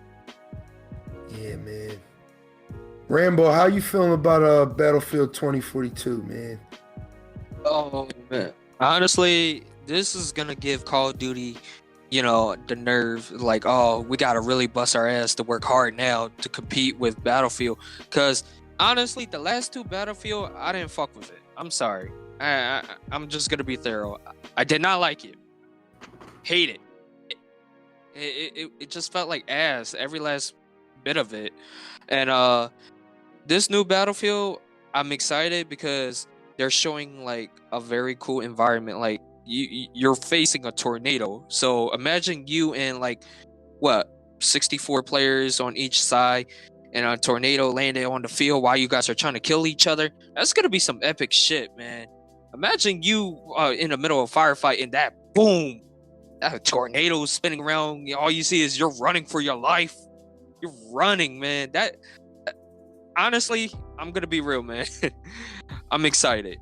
Yeah, man. Rambo, how you feeling about Battlefield 2042, man? Oh man, honestly, this is gonna give Call of Duty, you know, the nerve. Like, oh, we gotta really bust our ass to work hard now to compete with Battlefield. Cause honestly, the last two Battlefield, I didn't fuck with it. I'm sorry. I'm just gonna be thorough. I did not like it. Hate it. It just felt like ass. Every last bit of it. And this new Battlefield, I'm excited because they're showing like a very cool environment. Like you're facing a tornado. So imagine you and like what 64 players on each side, and a tornado landed on the field while you guys are trying to kill each other. That's gonna be some epic shit, man. Imagine you in the middle of a firefight and that boom, that tornado spinning around. All you see is you're running for your life. You're running, man. That honestly, I'm gonna be real, man. I'm excited,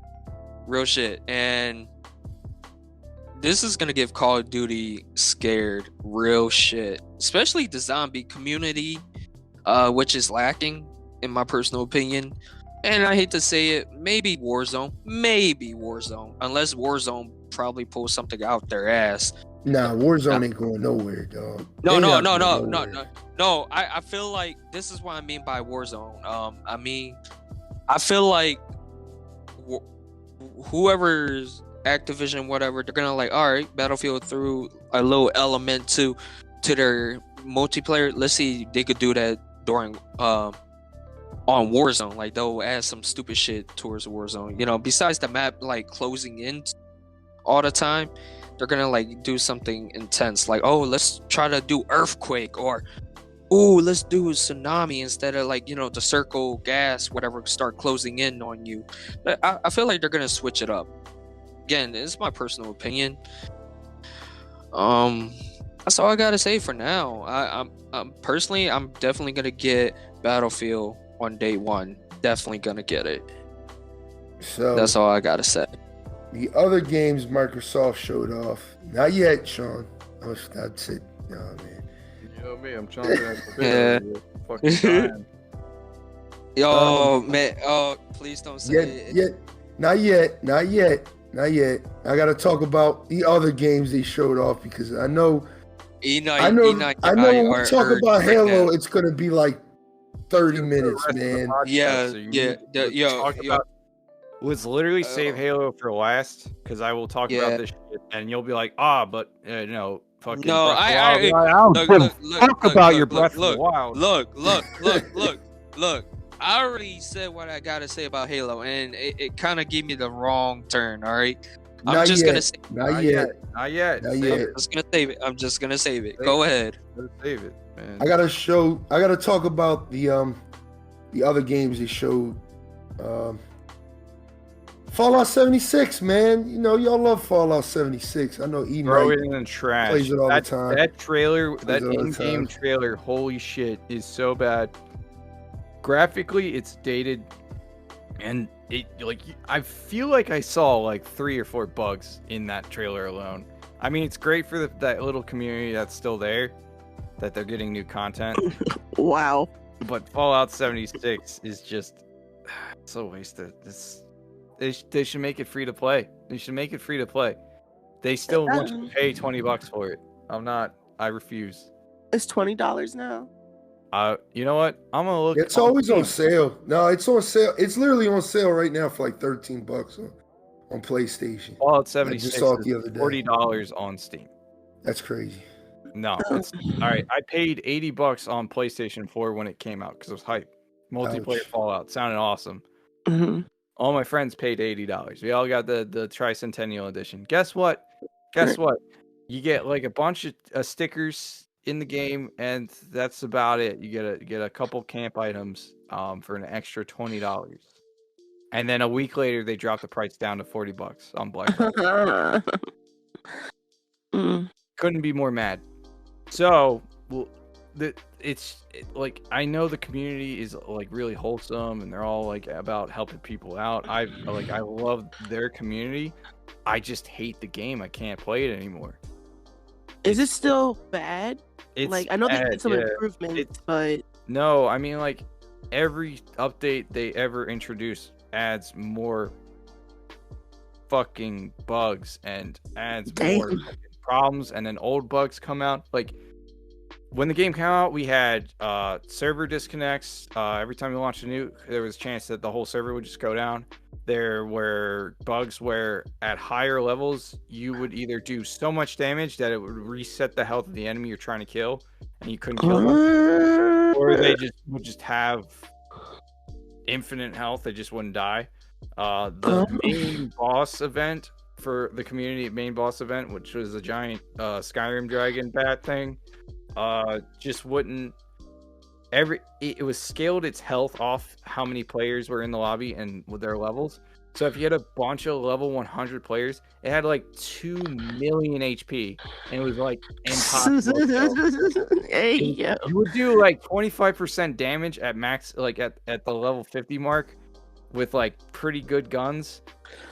real shit, and this is gonna give Call of Duty scared, real shit. Especially the zombie community, which is lacking, in my personal opinion. And I hate to say it, maybe Warzone, unless Warzone probably pulls something out their ass. Nah, Warzone ain't going nowhere, dog. No. They not going nowhere. No, I feel like this is what I mean by Warzone. I feel like whoever's Activision, whatever, they're gonna like, all right, Battlefield threw a little element to their multiplayer. Let's see if they could do that during on Warzone. Like they'll add some stupid shit towards Warzone. You know, besides the map like closing in all the time, they're gonna like do something intense. Like, oh, let's try to do earthquake, or oh, let's do a tsunami instead of like, you know, the circle gas, whatever, start closing in on you. I feel like they're gonna switch it up. Again, it's my personal opinion. That's all I gotta say for now. I'm personally, I'm definitely gonna get Battlefield on day one. Definitely gonna get it. So That's all I gotta say. the other games Microsoft showed off, not yet, Sean. That's it. Oh, man. You know me, I'm chomping at the Yeah. bit. Fucking time. Yo, man. Oh, please don't say it. Not yet. I gotta talk about the other games they showed off because I know when we talk about Halo, it's gonna be like 30 minutes, man. Let's literally save Halo for last, because I will talk about this shit, and you'll be like, fucking. No, Breath I of the Wild. I don't give a fuck about your Breath of the Wild. Look. I already said what I gotta say about Halo, and it kind of gave me the wrong turn. All right, I'm just gonna say. Not yet. I'm just gonna save it. Go ahead. Save it, man. I gotta talk about the other games they showed. Fallout 76, man. You know, y'all love Fallout 76. I know Throw it in the trash. Plays it all the time. That trailer, that Plays it all the in-game time. trailer, holy shit, is so bad. Graphically, it's dated, and I feel like I saw like 3 or 4 bugs in that trailer alone. I mean, it's great for that little community that's still there, that they're getting new content. Wow. But Fallout 76 is just so wasted. They should make it free to play. They still want you to pay $20 for it. I refuse. It's $20 now. You know what? I'm gonna look. It's always on sale. No, it's on sale. It's literally on sale right now for like $13 on PlayStation. Fallout I 76 just saw it is the other day. $40 on Steam. That's crazy. No, it's all right. I paid $80 on PlayStation 4 when it came out because it was hype. Multiplayer Ouch. Fallout sounded awesome. hmm All my friends paid $80. We all got the Tricentennial edition. Guess what? Guess what? You get like a bunch of stickers in the game, and that's about it. You get a couple camp items for an extra $20. And then a week later, they drop the price down to $40 on Black Friday. Mm. Couldn't be more mad. So, well, like I know the community is like really wholesome, and they're all like about helping people out. I love their community. I just hate the game. I can't play it anymore. Is it still bad? It's Like I know they bad, did some yeah. improvements, but No, I mean like every update they ever introduce adds more fucking bugs and adds more Damn. fucking problems, and then old bugs come out. Like when the game came out, we had server disconnects. Every time you launched a nuke, there was a chance that the whole server would just go down. There were bugs where at higher levels, you would either do so much damage that it would reset the health of the enemy you're trying to kill, and you couldn't kill them. Or they would just have infinite health. They just wouldn't die. The main boss event for the community main boss event, which was a giant Skyrim dragon bat thing, just wouldn't. It was scaled its health off how many players were in the lobby and with their levels. So if you had a bunch of level 100 players, it had like 2 million HP, and it was like impossible to kill. Hey, yo. You would do like 25% damage at max, like at the level 50 mark, with like pretty good guns.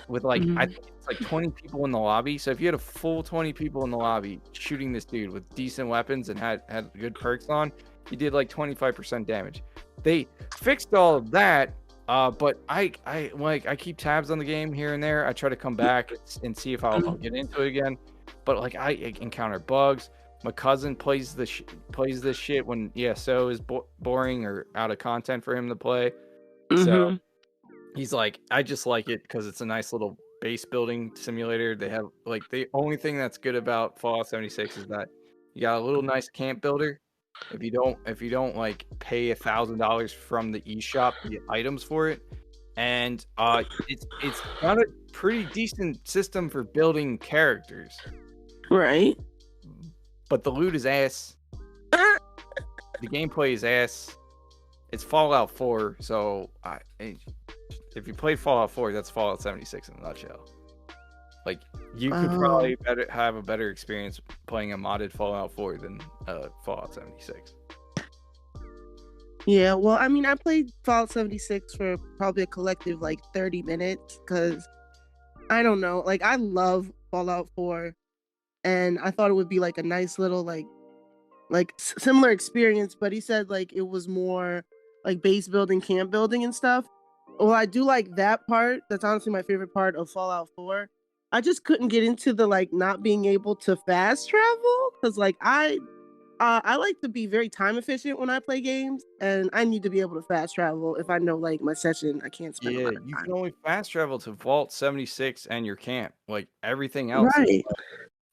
With like I think it's like 20 people in the lobby. So if you had a full 20 people in the lobby shooting this dude with decent weapons and had good perks on, you did like 25% damage. They fixed all of that, but I keep tabs on the game here and there. I try to come back and see if I'll get into it again. But like I encounter bugs. My cousin plays this shit when ESO is boring or out of content for him to play. So he's like, I just like it because it's a nice little base building simulator. They have like the only thing that's good about Fallout 76 is that you got a little nice camp builder. If you don't like pay $1,000 from the eShop to get items for it, and it's got a pretty decent system for building characters. Right. But the loot is ass. The gameplay is ass. It's Fallout 4, so if you played Fallout 4, that's Fallout 76 in a nutshell. Like, you could probably have a better experience playing a modded Fallout 4 than Fallout 76. Yeah, well, I mean, I played Fallout 76 for probably a collective like 30 minutes because I don't know, like I love Fallout 4, and I thought it would be like a nice little like similar experience, but he said like it was more like base building, camp building, and stuff. Well, I do like that part. That's honestly my favorite part of Fallout 4. I just couldn't get into the like not being able to fast travel because like I like to be very time efficient when I play games, and I need to be able to fast travel if I know like my session I can't spend a Yeah, lot of you time. can only fast travel to Vault 76 and your camp. Like everything else is Right.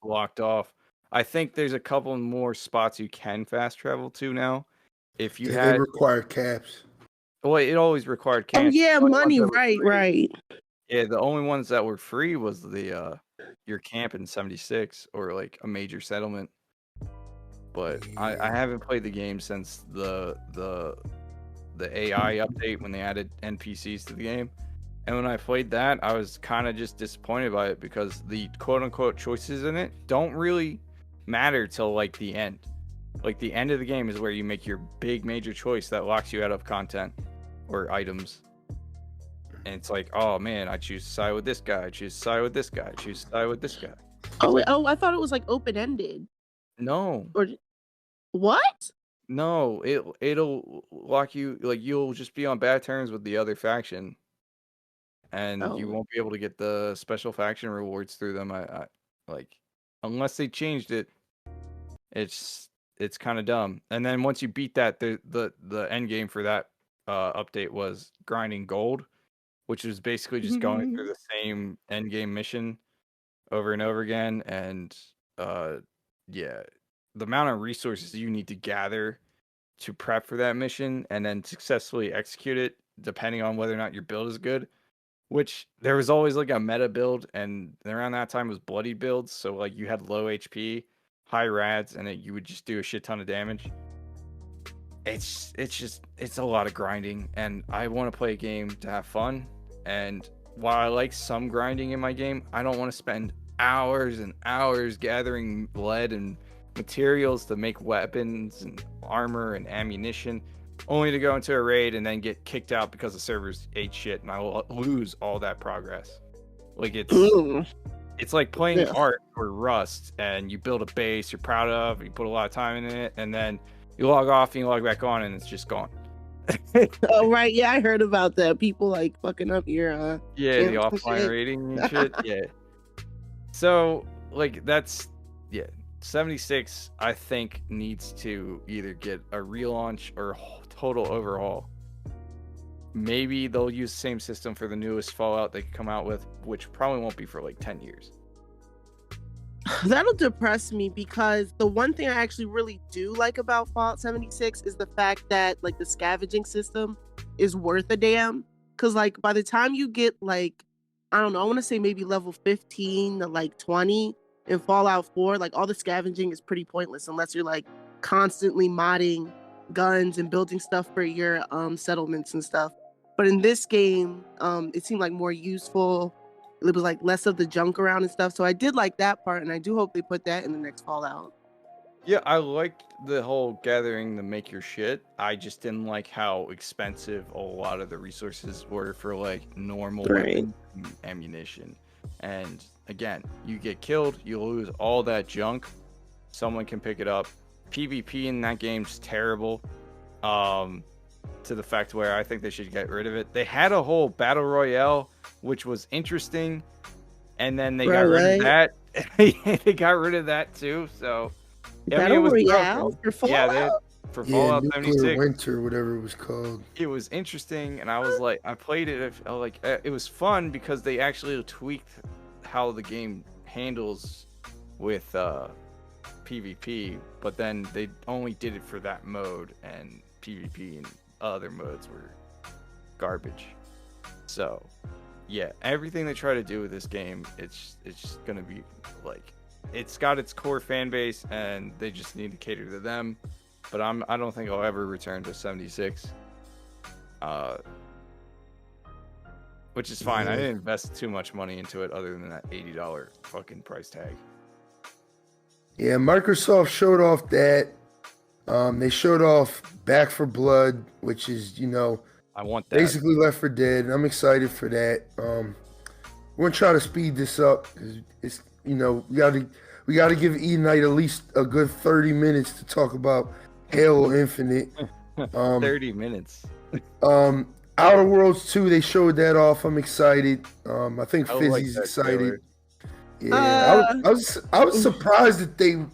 blocked off. I think there's a couple more spots you can fast travel to now. If you They had, require caps. well, it always required Oh cash. yeah, The only ones money. that were Right, free- right. Yeah, the only ones that were free was the your camp in 76 or like a major settlement. But I haven't played the game since the AI update when they added NPCs to the game. And when I played that, I was kind of just disappointed by it because the quote unquote choices in it don't really matter till like the end. Like the end of the game is where you make your big major choice that locks you out of content or items. And it's like, oh man, I choose to side with this guy, I choose to side with this guy, I choose to side with this guy. Oh, I thought it was like open ended. No. Or what? No, it'll lock you, like you'll just be on bad terms with the other faction. And you Oh. won't be able to get the special faction rewards through them. I like unless they changed it, it's kind of dumb. And then once you beat that, the end game for that update was grinding gold, which is basically just going through the same end game mission over and over again. And yeah, the amount of resources you need to gather to prep for that mission and then successfully execute it, depending on whether or not your build is good. Which there was always like a meta build, and around that time was bloody builds. So like you had low HP, high rads, and you would just do a shit ton of damage. It's a lot of grinding, and I want to play a game to have fun. And while I like some grinding in my game, I don't want to spend hours and hours gathering lead and materials to make weapons and armor and ammunition, only to go into a raid and then get kicked out because the servers ate shit, and I will lose all that progress. Like it's like playing art or Rust, and you build a base you're proud of, you put a lot of time in it, and then you log off and you log back on, and it's just gone. Oh right, yeah, I heard about that. People like fucking up your the offline rating and shit. Yeah. So like that's 76, I think, needs to either get a relaunch or a total overhaul. Maybe they'll use the same system for the newest Fallout they could come out with, which probably won't be for like 10 years. That'll depress me, because the one thing I actually really do like about Fallout 76 is the fact that like the scavenging system is worth a damn. Because like by the time you get like, I don't know, I want to say maybe level 15 to like 20 in Fallout 4, like all the scavenging is pretty pointless unless you're like constantly modding guns and building stuff for your settlements and stuff. But in this game, it seemed like more useful. It was like less of the junk around and stuff. So I did like that part, and I do hope they put that in the next Fallout. Yeah, I liked the whole gathering to make your shit. I just didn't like how expensive a lot of the resources were for like normal weapons and ammunition. And again, you get killed, you lose all that junk. Someone can pick it up. PvP in that game's terrible. To the fact where I think they should get rid of it. They had a whole battle royale, which was interesting, and then they got rid of that. They got rid of that too. So battle royale for Fallout. For Fallout Nuclear 76, Winter, whatever it was called. it was interesting, and I was like, I played it. It was fun because they actually tweaked how the game handles with PvP, but then they only did it for that mode, and PvP and other modes were garbage. So yeah, everything they try to do with this game, it's just gonna be like, it's got its core fan base and they just need to cater to them. But I don't think I'll ever return to 76, which is fine. I didn't invest too much money into it other than that $80 fucking price tag. Yeah, Microsoft showed off that. They showed off Back 4 Blood, which is, I want that. Basically Left 4 Dead, and I'm excited for that. We're gonna try to speed this up. It's we gotta give E Night at least a good 30 minutes to talk about Halo Infinite. 30 minutes. Outer Worlds 2, they showed that off. I'm excited. I think Fizzy's excited. Yeah, I was surprised that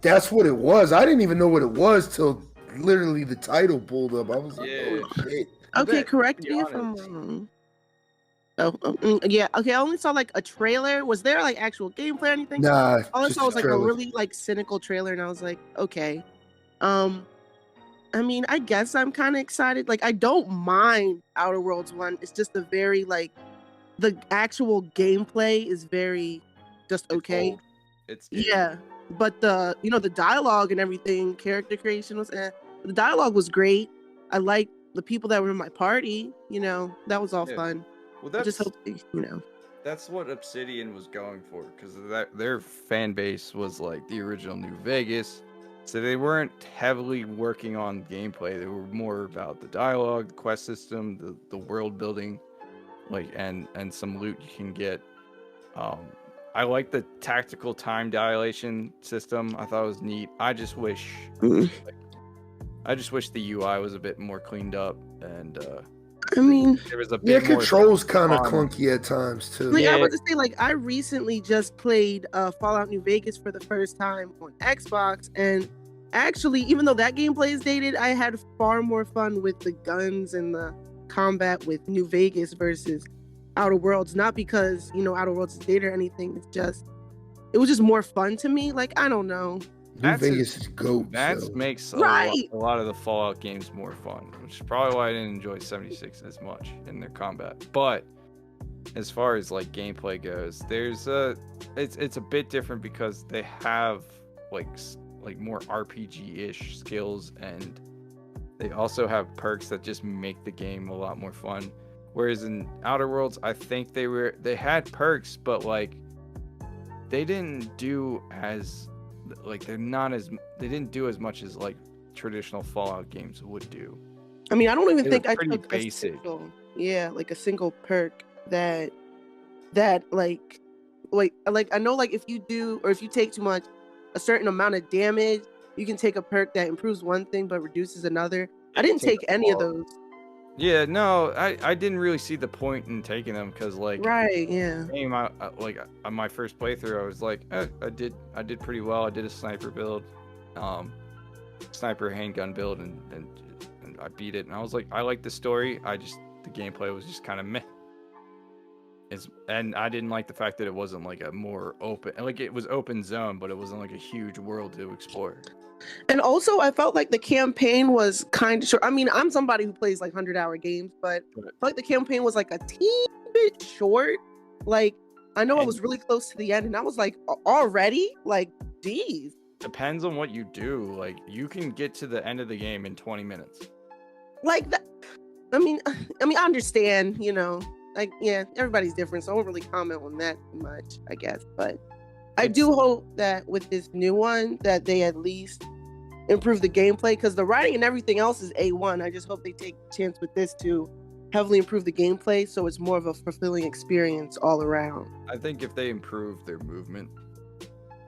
that's what it was. I didn't even know what it was till literally the title pulled up. I was like, oh shit. Okay, correct me if I'm wrong. Yeah. Okay, I only saw like a trailer. Was there like actual gameplay or anything? Nah. All I saw was like a really like cynical trailer, and I was like, okay. I mean, I guess I'm kind of excited. Like, I don't mind Outer Worlds 1. It's just a very like, the actual gameplay is very just okay. It's yeah. But the the dialogue and everything, character creation was the dialogue was great. I liked the people that were in my party, that was all fun. Well, I just hope that's what Obsidian was going for, because their fan base was like the original New Vegas, so they weren't heavily working on gameplay. They were more about the dialogue, the quest system, the world building, like and some loot you can get. I like the tactical time dilation system. I thought it was neat. I just wish the UI was a bit more cleaned up, and I mean, there was a bit more controls kind of clunky at times too. I was to say, like, I recently just played Fallout New Vegas for the first time on Xbox, and actually, even though that gameplay is dated, I had far more fun with the guns and the combat with New Vegas versus Outer Worlds. Not because Outer Worlds is dated or anything. It was just more fun to me. Like, I don't know. New Vegas is GOAT. That So. makes Right. a lot of the Fallout games more fun, which is probably why I didn't enjoy 76 as much in their combat. But as far as like gameplay goes, it's a bit different because they have like more RPG-ish skills, and they also have perks that just make the game a lot more fun. Whereas in Outer Worlds, I think they had perks, but like they didn't do as like they didn't do as much as like traditional Fallout games would do. I mean, I don't even It think was I pretty took basic. like a single perk that like I know like if you do or if you take too much a certain amount of damage, you can take a perk that improves one thing but reduces another. I didn't take any of those. Yeah, no, I didn't really see the point in taking them because like Right, yeah. game like on my first playthrough I was like I did pretty well. I did a sniper build, sniper handgun build, and I beat it, and I was like I like the story. The gameplay was just kind of meh. And I didn't like the fact that it wasn't like a more open, like it was open zone, but it wasn't like a huge world to explore. And also, I felt like the campaign was kind of short. I mean, I'm somebody who plays like 100-hour games, but I felt like the campaign was like a teeny bit short. Like, I know I was really close to the end, and I was like, already? Like, geez. Depends on what you do. Like, you can get to the end of the game in 20 minutes. Like that. I mean, I understand, you know. Like, yeah, everybody's different, so I won't really comment on that much, I guess. But I do hope that with this new one that they at least improve the gameplay, because the writing and everything else is A1. I just hope they take a chance with this to heavily improve the gameplay so it's more of a fulfilling experience all around. I think if they improve their movement,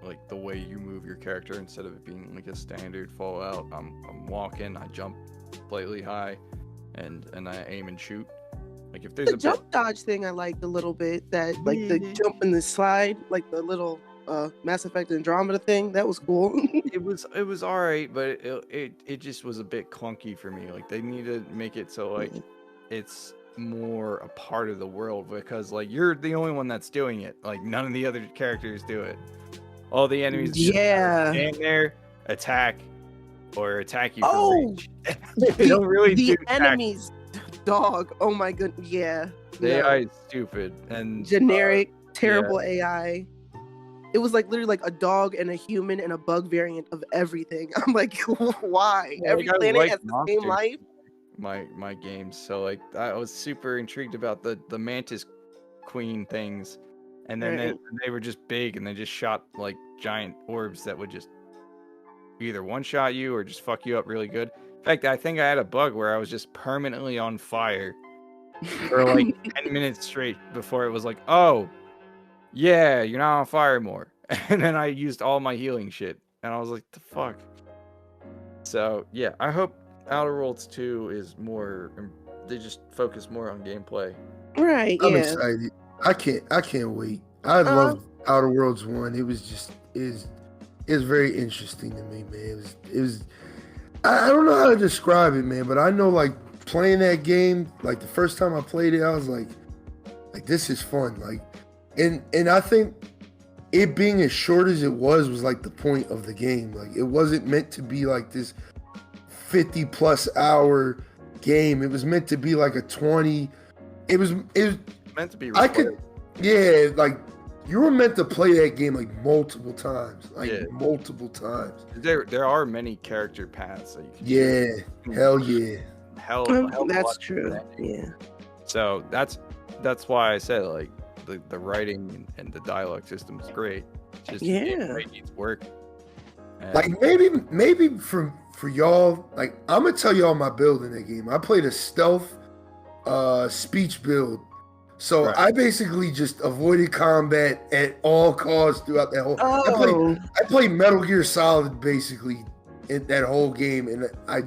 like the way you move your character instead of it being like a standard Fallout, I'm walking, I jump slightly high, and I aim and shoot. Like if there's The jump dodge thing I liked a little bit, that like the jump and the slide, like the little Mass Effect Andromeda thing, that was cool. it was all right, but it just was a bit clunky for me. Like they need to make it so like it's more a part of the world, because like you're the only one that's doing it. Like none of the other characters do it. All the enemies stand there, attack, or attack you from range. They don't really do enemies. Dog, oh my goodness, yeah. The AI is stupid and generic, terrible AI. It was like literally like a dog and a human and a bug variant of everything. I'm like, why? Yeah, every planet has the same life. My games, so like I was super intrigued about the mantis queen things, and then they were just big and they just shot like giant orbs that would just either one shot you or just fuck you up really good. In fact, I think I had a bug where I was just permanently on fire for like 10 minutes straight before it was like, oh, yeah, you're not on fire more. And then I used all my healing shit. And I was like, the fuck? So, yeah, I hope Outer Worlds 2 is more, they just focus more on gameplay. Right, I'm excited. I can't wait. I love Outer Worlds 1. It was just, is very interesting to me, man. It was I don't know how to describe it, man, but I know like playing that game, like the first time I played it, I was like this is fun. Like, and I think it being as short as it was like the point of the game. Like it wasn't meant to be like this 50+ hour game. It was meant to be like a 20. It was meant to be. Like you were meant to play that game like multiple times, multiple times. There are many character paths that you can do. Hell yeah. Hell that's true. Yeah. So that's why I said like the writing and the dialogue system is great. It's just it needs work. And like maybe for y'all, like I'm gonna tell y'all my build in that game. I played a stealth speech build. So I basically just avoided combat at all costs throughout that whole. I played Metal Gear Solid basically in that whole game, and I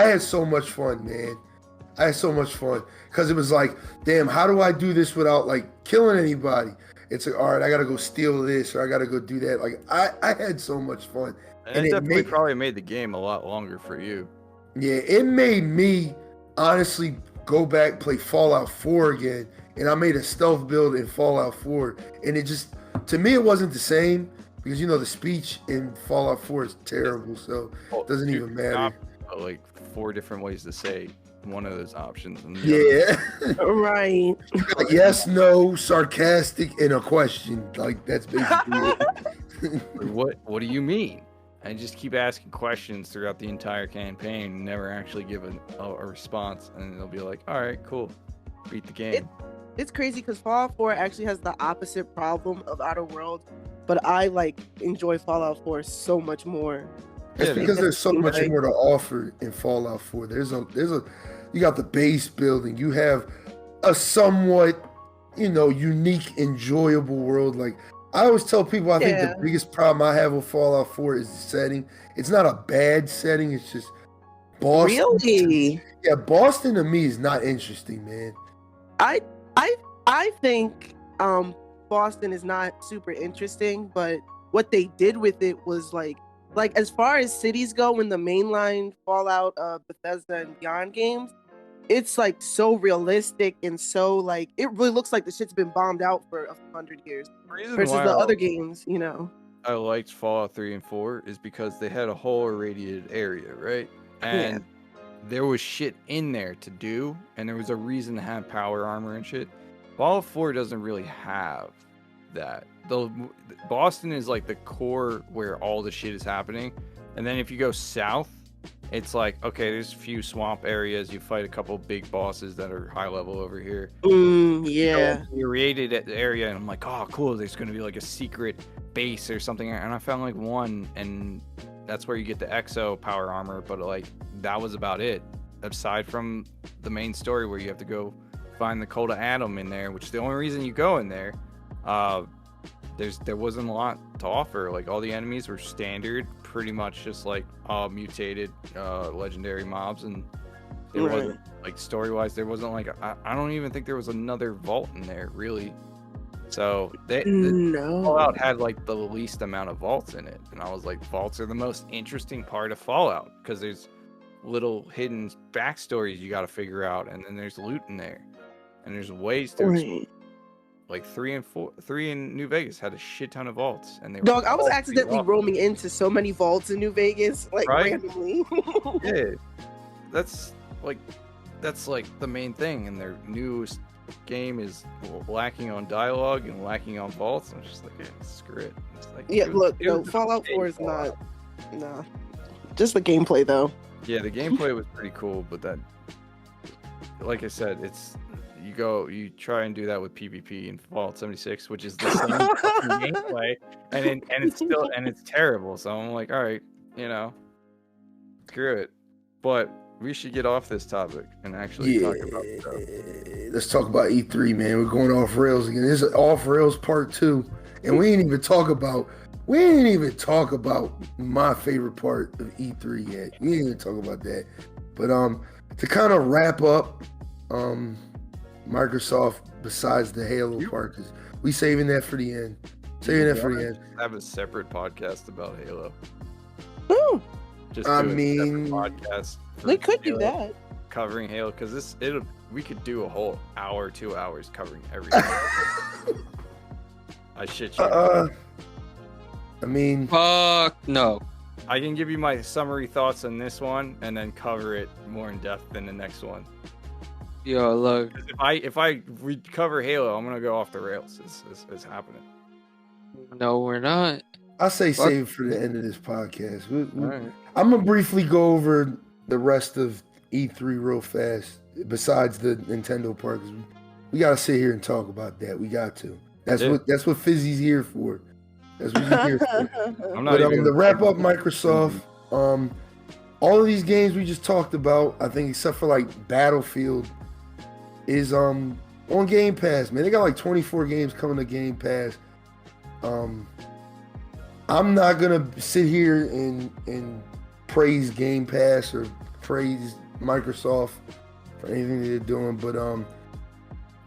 had so much fun, man. I had so much fun because it was like, damn, how do I do this without like killing anybody? It's like, all right, I gotta go steal this or I gotta go do that. Like I had so much fun, and it definitely probably made the game a lot longer for you. Yeah, it made me honestly go back play Fallout 4 again. And I made a stealth build in Fallout 4, and it just, to me, it wasn't the same. because the speech in Fallout 4 is terrible, so it doesn't even matter. Like 4 different ways to say one of those options. And Yeah. Right. Yes, no, sarcastic, and a question. Like that's basically it. What do you mean? And just keep asking questions throughout the entire campaign, never actually give a response, and they'll be like, all right, cool, beat the game. It's crazy because Fallout 4 actually has the opposite problem of Outer Worlds, but I enjoy Fallout 4 so much more. It's because there's so much more to offer in Fallout 4. You got the base building, you have a somewhat, unique, enjoyable world. Like I always tell people, I think the biggest problem I have with Fallout 4 is the setting. It's not a bad setting. It's just Boston. Really? Yeah, Boston to me is not interesting, man. I think Boston is not super interesting, but what they did with it was like as far as cities go in the mainline Fallout, Bethesda and Beyond games, it's so realistic and so it really looks like the shit's been bombed out for 100 years versus the other games, I liked Fallout 3 and 4 is because they had a whole irradiated area, right? And there was shit in there to do, and there was a reason to have power armor and shit. Fallout 4 doesn't really have that. Boston is the core where all the shit is happening, and then if you go south, it's okay, there's a few swamp areas, you fight a couple big bosses that are high level over here. Yeah. You created the area, and I'm like, oh cool, there's gonna be a secret base or something, and I found one, and that's where you get the exo power armor, but that was about it, aside from the main story where you have to go find the Coda Atom in there, which is the only reason you go in there. There wasn't a lot to offer. All the enemies were standard, pretty much just mutated legendary mobs, and it wasn't story wise, there wasn't I don't even think there was another vault in there really. So Fallout had the least amount of vaults in it, and I was vaults are the most interesting part of Fallout because there's little hidden backstories you got to figure out, and then there's loot in there, and there's ways to 3 in New Vegas had a shit ton of vaults, and they Dog, I was accidentally roaming into so many vaults in New Vegas, randomly. Yeah, that's the main thing, and their newest game is lacking on dialogue and lacking on vaults. I'm just screw it. It's Fallout 4 is not. Nah, just the gameplay though. Yeah, the gameplay was pretty cool, but that, like I said, it's. You try and do that with PvP in Fallout 76, which is the same gameplay, and it's terrible. So I'm all right, screw it. But we should get off this topic and actually talk about stuff. Let's talk about E3, man. We're going off rails again. This is off rails part 2, and we ain't even talk about my favorite part of E3 yet. We ain't even talk about that. But to kind of wrap up, Microsoft, besides the Halo part, because we saving that for the end. Have a separate podcast about Halo. Ooh. Just podcast. We could do that. Covering Halo, because we could do a whole hour, 2 hours covering everything. I shit you. No. I can give you my summary thoughts on this one, and then cover it more in depth than the next one. Yo, look. If we cover Halo, I'm gonna go off the rails. It's happening. No, we're not. I say save for the end of this podcast. Right. I'm gonna briefly go over the rest of E3 real fast. Besides the Nintendo part, 'cause we gotta sit here and talk about that. We got to. That's what Fizzy's here for. That's what he's here for. I'm not even to wrap up Microsoft. All of these games we just talked about, I think, except for Battlefield, is on Game Pass, man. They got 24 games coming to Game Pass. I'm not gonna sit here and praise Game Pass or praise Microsoft for anything they're doing, but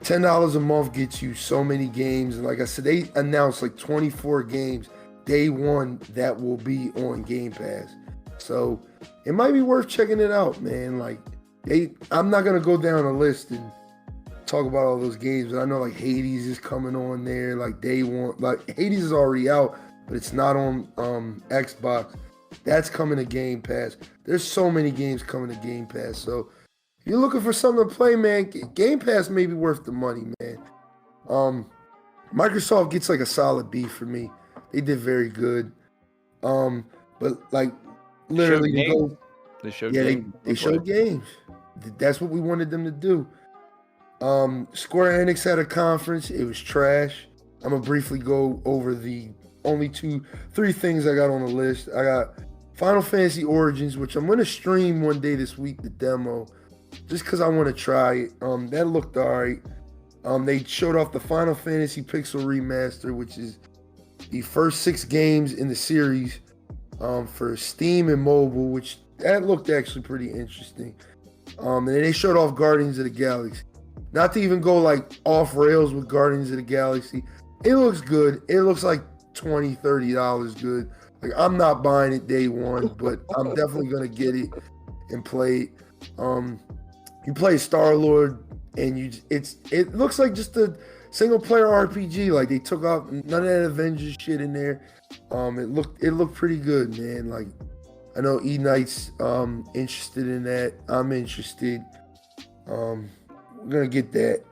$10 a month gets you so many games, and like I said, they announced 24 games day one that will be on Game Pass, so it might be worth checking it out, man. I'm not gonna go down a list and talk about all those games, but I know Hades is coming on there day one. Hades is already out, but it's not on Xbox. That's coming to Game Pass. There's so many games coming to Game Pass. So if you're looking for something to play, man, Game Pass may be worth the money, man. Microsoft gets like a solid B for me. They did very good. But like literally Showed to go, They showed yeah, games. they showed games. That's what we wanted them to do. Square Enix had a conference. It was trash. I'm gonna briefly go over the only 3 things I got on the list. I got Final Fantasy Origins, which I'm gonna stream one day this week, the demo, just because I want to try it. That looked alright. They showed off the Final Fantasy Pixel Remaster, which is the first 6 games in the series for Steam and mobile, which that looked actually pretty interesting. And then they showed off Guardians of the Galaxy. Not to even go like off rails with Guardians of the Galaxy. It looks good. It looks like $20, $30 good. Like I'm not buying it day one, but I'm definitely gonna get it and play it. You play Star-Lord and it looks like just a single player RPG. Like they took out none of that Avengers shit in there. It looked pretty good, man. Like I know E Knight's interested in that. I'm interested. We're gonna get that.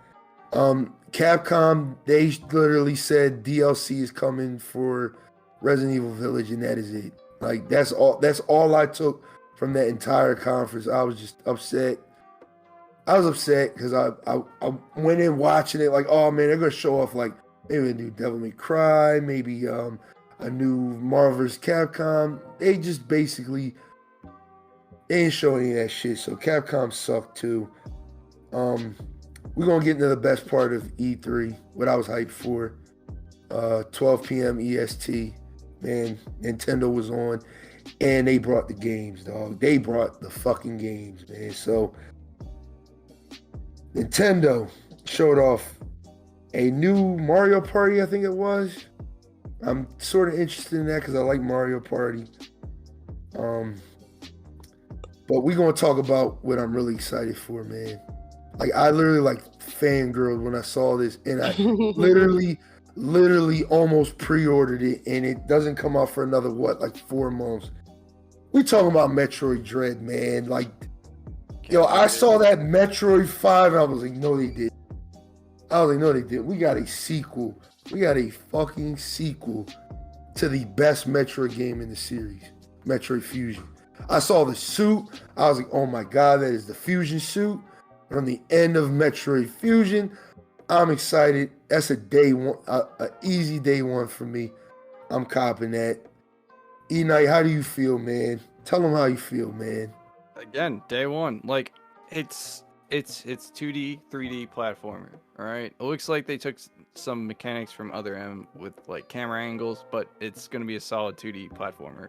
Capcom, they literally said DLC is coming for Resident Evil Village, and that is it. Like that's all I took from that entire conference. I was just upset. I was upset because I went in watching it like, oh man, they're gonna show off like maybe a new Devil May Cry, maybe a new Marvel vs. Capcom. They just basically they ain't show any of that shit. So Capcom sucked too. We're gonna get into the best part of E3, what I was hyped for. 12 p.m. EST. Man, Nintendo was on and they brought the games, dog. They brought the fucking games, man. So Nintendo showed off a new Mario Party, I think it was. I'm sort of interested in that because I like Mario Party. But we're gonna talk about what I'm really excited for, man. Like I literally like fangirled when I saw this, and I literally almost pre-ordered it, and it doesn't come out for another like 4 months. We talking about Metroid Dread, man. Like, yo, I saw that Metroid 5, and I was like, no, they did. I was like, no, they did. We got a sequel. We got a fucking sequel to the best Metroid game in the series, Metroid Fusion. I saw the suit. I was like, oh my god, that is the Fusion suit from the end of Metroid Fusion. I'm excited. That's a day one, a easy day one for me. I'm copping that. E Knight, how do you feel, man? Tell them how you feel, man. Again, day one. Like it's 2D, 3D platformer. All right. It looks like they took some mechanics from other M with like camera angles, but it's gonna be a solid 2D platformer.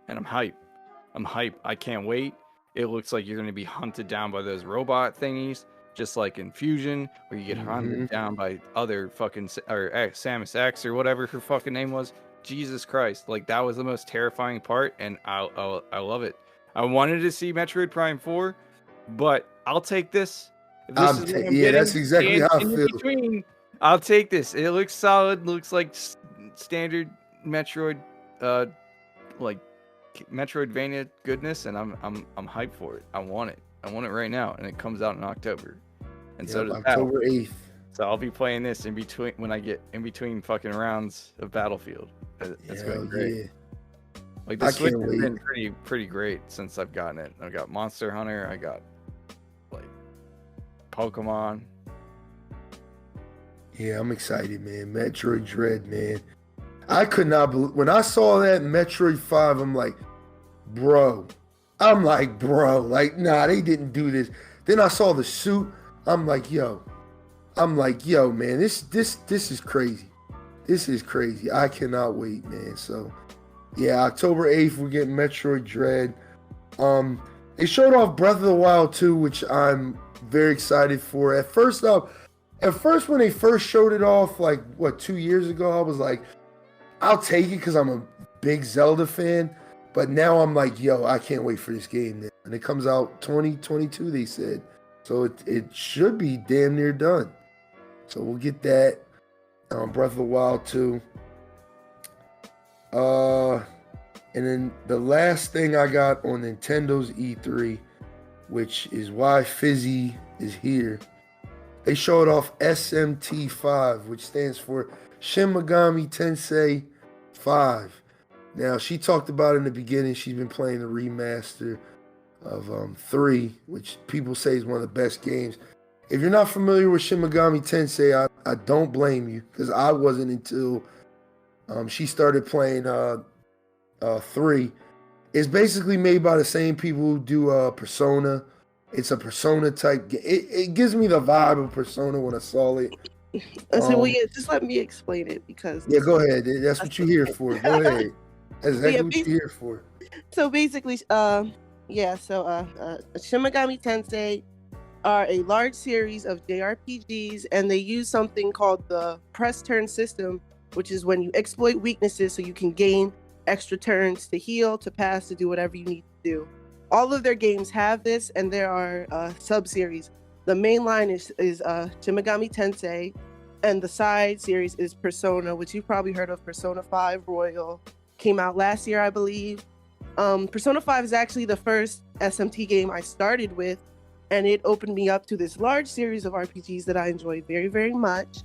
And I'm hyped. I can't wait. It looks like you're gonna be hunted down by those robot thingies, just like in Fusion, where you get hunted down by other fucking Samus X or whatever her fucking name was. Jesus Christ, like that was the most terrifying part, and I love it. I wanted to see Metroid Prime 4, but I'll take this. If this is what I'm getting that's exactly how I feel. Between, I'll take this. It looks solid. Looks like standard Metroid, like Metroidvania goodness, and I'm hyped for it. I want it. I want it right now, and it comes out in October. And so does October 8th. So I'll be playing this in between when I get in between fucking rounds of Battlefield. That's going great. Yeah. Like the Switch has been pretty great since I've gotten it. I got Monster Hunter. I got like Pokemon. Yeah, I'm excited, man. Metroid Dread, man. I could not believe when I saw that Metroid 5. I'm like, bro. Like, nah, they didn't do this. Then I saw the suit. I'm like, yo, man, this is crazy. This is crazy. I cannot wait, man. So, yeah, October 8th, we're getting Metroid Dread. They showed off Breath of the Wild 2, which I'm very excited for. At first, when they first showed it off, like, 2 years ago, I was like, I'll take it because I'm a big Zelda fan. But now I'm like, yo, I can't wait for this game now. And it comes out 2022, they said. So it should be damn near done. So we'll get that. Breath of the Wild 2. And then the last thing I got on Nintendo's E3, which is why Fizzy is here, they showed off SMT5, which stands for Shin Megami Tensei 5. Now, she talked about in the beginning, she's been playing the remaster of 3, which people say is one of the best games. If you're not familiar with Shin Megami Tensei, I don't blame you, because I wasn't until she started playing 3. It's basically made by the same people who do Persona. It's a Persona type game. It gives me the vibe of Persona when I saw it. Well, yeah, just let me explain it because Yeah, go ahead. That's what you're here for. Go ahead. That's exactly what you're here for. So basically, Shin Megami Tensei are a large series of JRPGs, and they use something called the press turn system, which is when you exploit weaknesses so you can gain extra turns to heal, to pass, to do whatever you need to do. All of their games have this, and there are sub-series. The main line is Shin Megami Tensei, and the side series is Persona, which you've probably heard of. Persona 5 Royal came out last year, I believe. Persona 5 is actually the first SMT game I started with, and it opened me up to this large series of RPGs that I enjoy very, very much.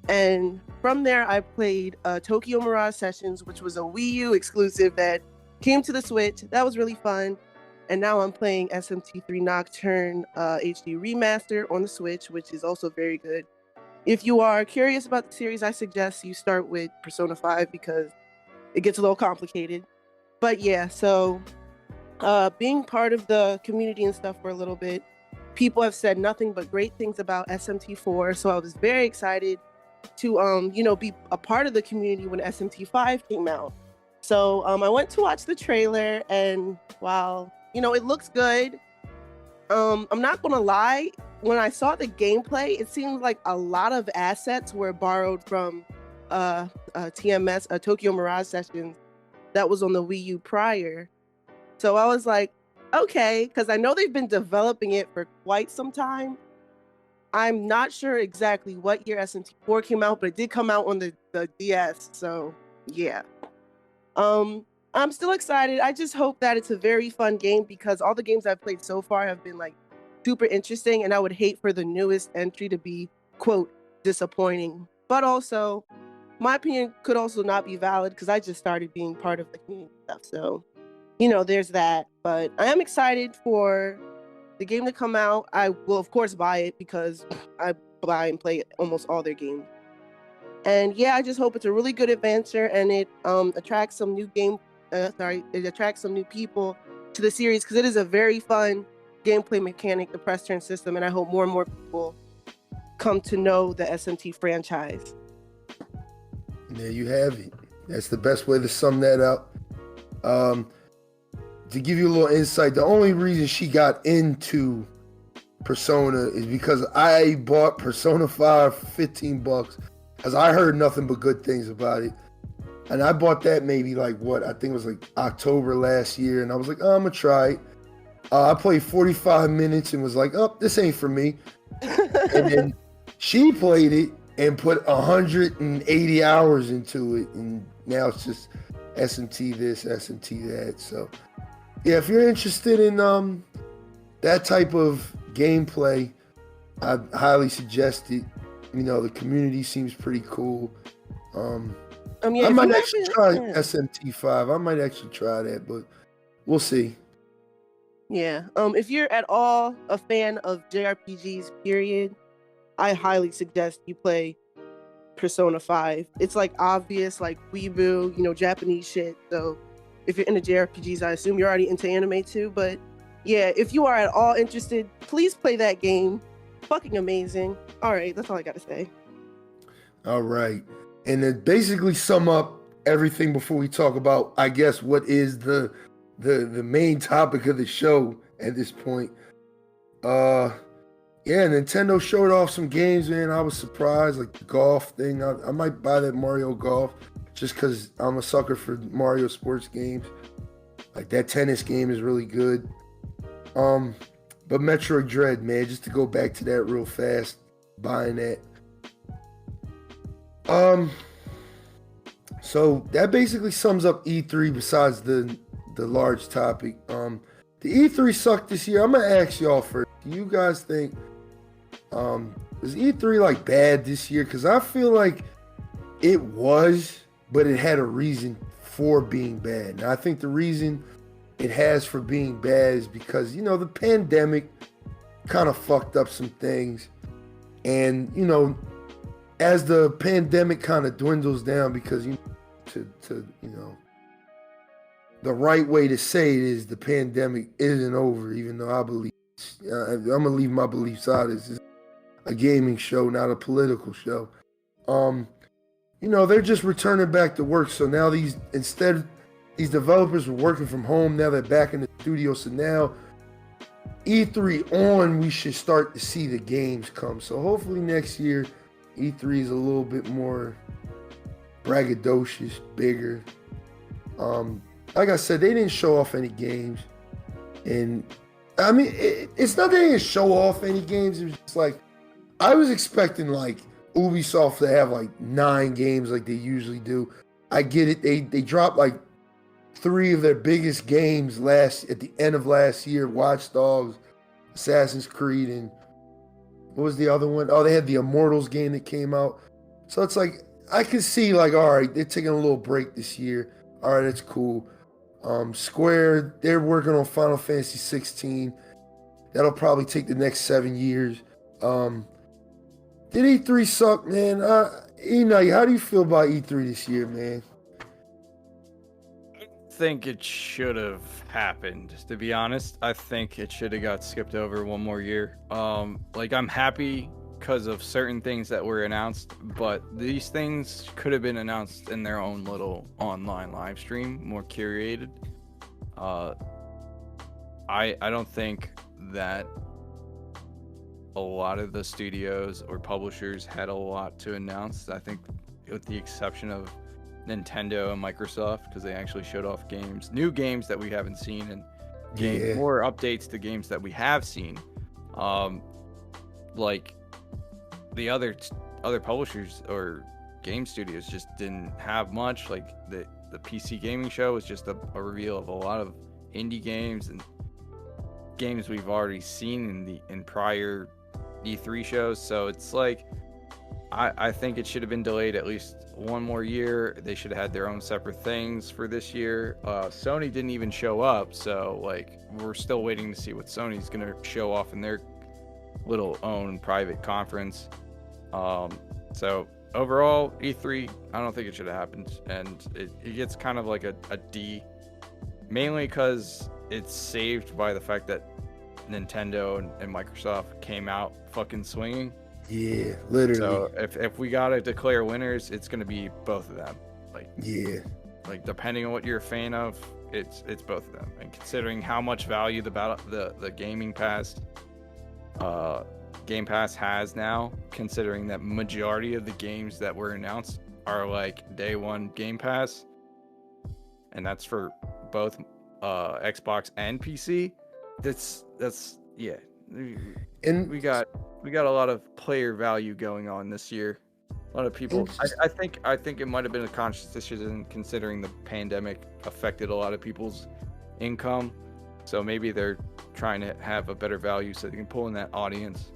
And from there, I played Tokyo Mirage Sessions, which was a Wii U exclusive that came to the Switch. That was really fun. And now I'm playing SMT3 Nocturne HD Remaster on the Switch, which is also very good. If you are curious about the series, I suggest you start with Persona 5 because it gets a little complicated. But yeah, so being part of the community and stuff for a little bit, people have said nothing but great things about SMT4. So I was very excited to be a part of the community when SMT5 came out. So I went to watch the trailer, and while it looks good, I'm not gonna lie, when I saw the gameplay, it seemed like a lot of assets were borrowed from TMS, Tokyo Mirage Sessions, that was on the Wii U prior. So I was like, okay, because I know they've been developing it for quite some time. I'm not sure exactly what year SMT4 came out, but it did come out on the DS. So yeah. I'm still excited. I just hope that it's a very fun game, because all the games I've played so far have been like super interesting, and I would hate for the newest entry to be, quote, disappointing. But also, my opinion could also not be valid because I just started being part of the community stuff. So, there's that. But I am excited for the game to come out. I will, of course, buy it because I buy and play almost all their games. And yeah, I just hope it's a really good adventure, and it attracts some new it attracts some new people to the series, because it is a very fun gameplay mechanic, the press turn system, and I hope more and more people come to know the SMT franchise. There you have it. That's the best way to sum that up. To give you a little insight, the only reason she got into Persona is because I bought Persona 5 for $15, because I heard nothing but good things about it. And I bought that maybe I think it was like October last year, and I was like, I'm gonna try it. I played 45 minutes and was like, oh, this ain't for me. And then she played it and put 180 hours into it, and now it's just SMT this, SMT that. So yeah, if you're interested in that type of gameplay, I highly suggest it. The community seems pretty cool. Yeah, I might actually try SMT5. I might actually try that, but we'll see. Yeah. If you're at all a fan of JRPGs, period, I highly suggest you play Persona 5. It's obvious, weeaboo, Japanese shit. So if you're into JRPGs, I assume you're already into anime too. But yeah, if you are at all interested, please play that game. Fucking amazing. All right, that's all I gotta say. All right. And to basically sum up everything before we talk about, I guess, what is the main topic of the show at this point. Yeah, Nintendo showed off some games, man. I was surprised, like the golf thing. I might buy that Mario Golf just because I'm a sucker for Mario sports games. Like that tennis game is really good. But Metroid Dread, man, just to go back to that real fast, buying that. So that basically sums up E3 besides the large topic. The E3 sucked this year. I'm gonna ask y'all first. Do you guys think was E3 like bad this year? Because I feel like it was, but it had a reason for being bad. And I think the reason it has for being bad is because, you know, the pandemic kind of fucked up some things. And, you know, as the pandemic kind of dwindles down, because, you know, you know, the right way to say it is the pandemic isn't over, even though I believe, I'm going to leave my beliefs out. This is a gaming show, not a political show. You know, they're just returning back to work. So now these developers were working from home. Now they're back in the studio. So now E3 on, we should start to see the games come. So hopefully next year, E3 is a little bit more braggadocious, bigger. Like I said, they didn't show off any games. And I mean, it's not that they didn't show off any games. It was just like, I was expecting like Ubisoft to have like 9 games like they usually do. I get it. They dropped like 3 of their biggest games at the end of last year: Watch Dogs, Assassin's Creed, and what was the other one? Oh, they had the Immortals game that came out. So it's like I can see like, all right, they're taking a little break this year. All right, that's cool. Square, they're working on Final Fantasy 16. That'll probably take the next 7 years. Did E3 suck, man? Enoch, how do you feel about E3 this year, man? I think it should have happened, to be honest. I think it should have got skipped over one more year. Like, I'm happy because of certain things that were announced, but these things could have been announced in their own little online live stream, more curated. I don't think that a lot of the studios or publishers had a lot to announce. I think with the exception of Nintendo and Microsoft, because they actually showed off games, new games that we haven't seen, and more updates to games that we have seen. Like the other publishers or game studios just didn't have much. Like the PC gaming show was just a reveal of a lot of indie games and games we've already seen in prior E3 shows. So it's like I think it should have been delayed at least one more year. They should have had their own separate things for this year. Sony didn't even show up, so like we're still waiting to see what Sony's gonna show off in their little own private conference. So overall, E3, I don't think it should have happened, and it gets kind of like a D, mainly because it's saved by the fact that Nintendo and Microsoft came out fucking swinging. Yeah, literally. So if we gotta declare winners, it's gonna be both of them. Like, yeah, like depending on what you're a fan of, it's both of them. And considering how much value the gaming pass, Game Pass has now, considering that majority of the games that were announced are like day one Game Pass, and that's for both Xbox and PC. That's yeah. And we got a lot of player value going on this year. A lot of people. I think it might have been a conscious decision considering the pandemic affected a lot of people's income. So maybe they're trying to have a better value so they can pull in that audience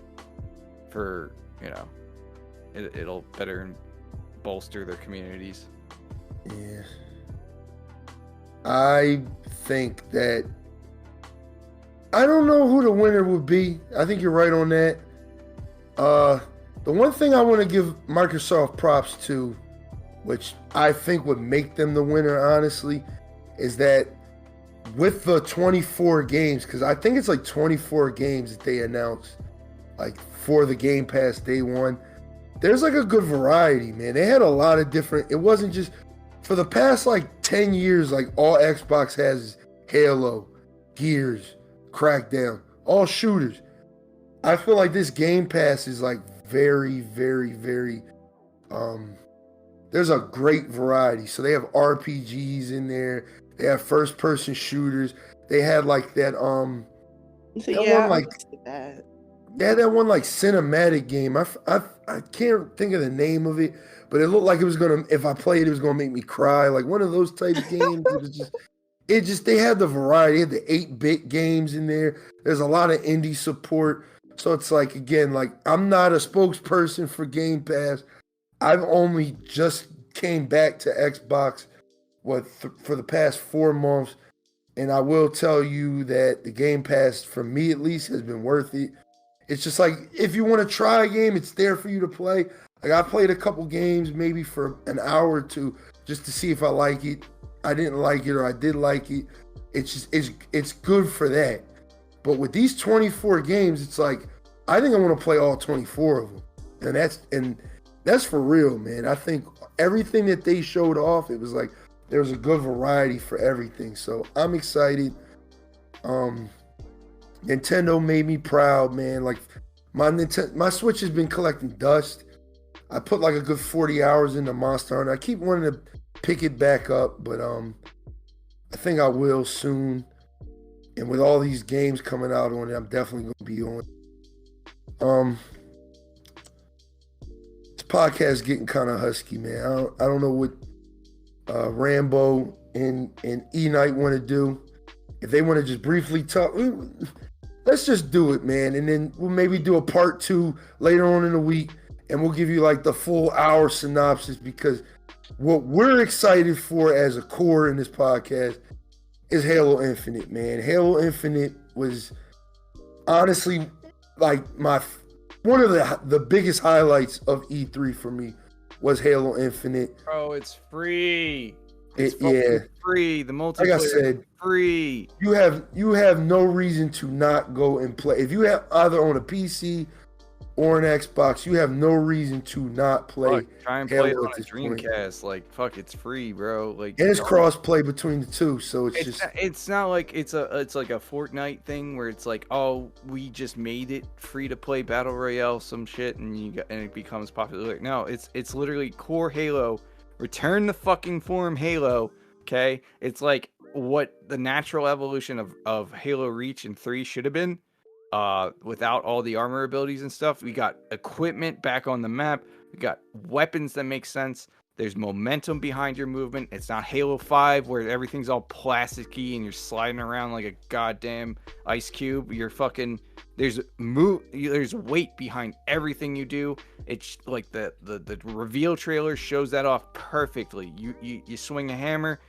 for, you know, it'll better bolster their communities. Yeah. I think that I don't know who the winner would be. I think you're right on that. The one thing I want to give Microsoft props to, which I think would make them the winner, honestly, is that with the 24 games, because I think it's like 24 games that they announced, like for the Game Pass day one, there's like a good variety, man. They had a lot of different, it wasn't just, for the past like 10 years, like all Xbox has is Halo, Gears, Crackdown, all shooters. I feel like this Game Pass is like very, very, very, there's a great variety. So they have RPGs in there. They have first person shooters. They had like that, So that yeah, one, like, that. they had that one like cinematic game. I can't think of the name of it, but it looked like it was gonna. If I played, it was gonna make me cry. Like one of those type of games. It just they had the variety. They had the 8-bit games in there. There's a lot of indie support. So it's like again, like I'm not a spokesperson for Game Pass. I've only just came back to Xbox for the past 4 months, and I will tell you that the Game Pass, for me at least, has been worth it. It's just like if you want to try a game, it's there for you to play. Like I played a couple games maybe for an hour or two just to see if I like it. I didn't like it or I did like it. It's good for that. But with these 24 games, it's like I think I want to play all 24 of them. And that's for real, man. I think everything that they showed off, it was like there was a good variety for everything. So I'm excited. Nintendo made me proud, man. Like my Switch has been collecting dust. I put like a good 40 hours into Monster Hunter. I keep wanting to pick it back up, but I think I will soon. And with all these games coming out on it, I'm definitely gonna be on it. This podcast is getting kind of husky, man. I don't know what Rambo and E Night want to do. If they want to just briefly talk, let's just do it, man. And then we'll maybe do a part 2 later on in the week, and we'll give you like the full hour synopsis, because what we're excited for as a core in this podcast is Halo Infinite, man. Halo Infinite was honestly like one of the biggest highlights of E3 for me was Halo Infinite. Bro, it's free. It's free. The multiplayer like I said, is free. You have no reason to not go and play. If you have either on a PC or an Xbox, you have no reason to not play. Fuck, try and Halo play it on at a this Dreamcast. Like, fuck, it's free, bro. Like, and it's cross play between the two, so it's not like it's like a Fortnite thing where it's like, oh, we just made it free to play battle royale, some shit, and it becomes popular. No, it's literally core Halo. Return the fucking form Halo. Okay, it's like what the natural evolution of Halo Reach and 3 should have been. Without all the armor abilities and stuff. We got equipment back on the map. We got weapons that make sense. There's momentum behind your movement. It's not Halo 5 where everything's all plasticky and you're sliding around like a goddamn ice cube. You're fucking there's weight behind everything you do. It's like the reveal trailer shows that off perfectly. You swing a hammer,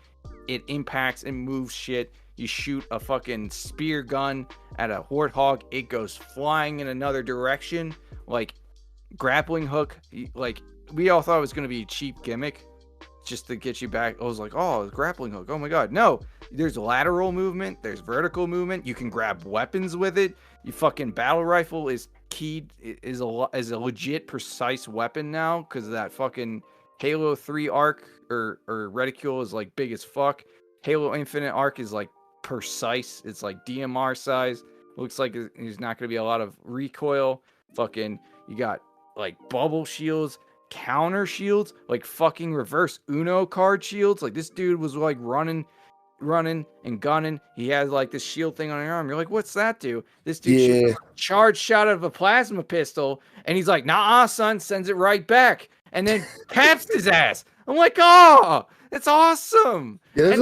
it impacts and moves shit. You shoot a fucking spear gun at a warthog, it goes flying in another direction. Like, grappling hook, like, we all thought it was going to be a cheap gimmick just to get you back. I was like, oh, grappling hook, oh my god. No, there's lateral movement, there's vertical movement, you can grab weapons with it. You fucking battle rifle is keyed, is a legit precise weapon now, because of that fucking Halo 3 arc, or reticule is like big as fuck. Halo Infinite arc is like precise. It's like DMR size. Looks like there's not going to be a lot of recoil. Fucking, you got like bubble shields, counter shields, like fucking reverse Uno card shields. Like, this dude was like running and gunning. He has like this shield thing on his arm. You're like, what's that do? This dude shoots a charge shot out of a plasma pistol, and he's like, nah, son, sends it right back, and then caps his ass. I'm like, oh, that's awesome. Yeah,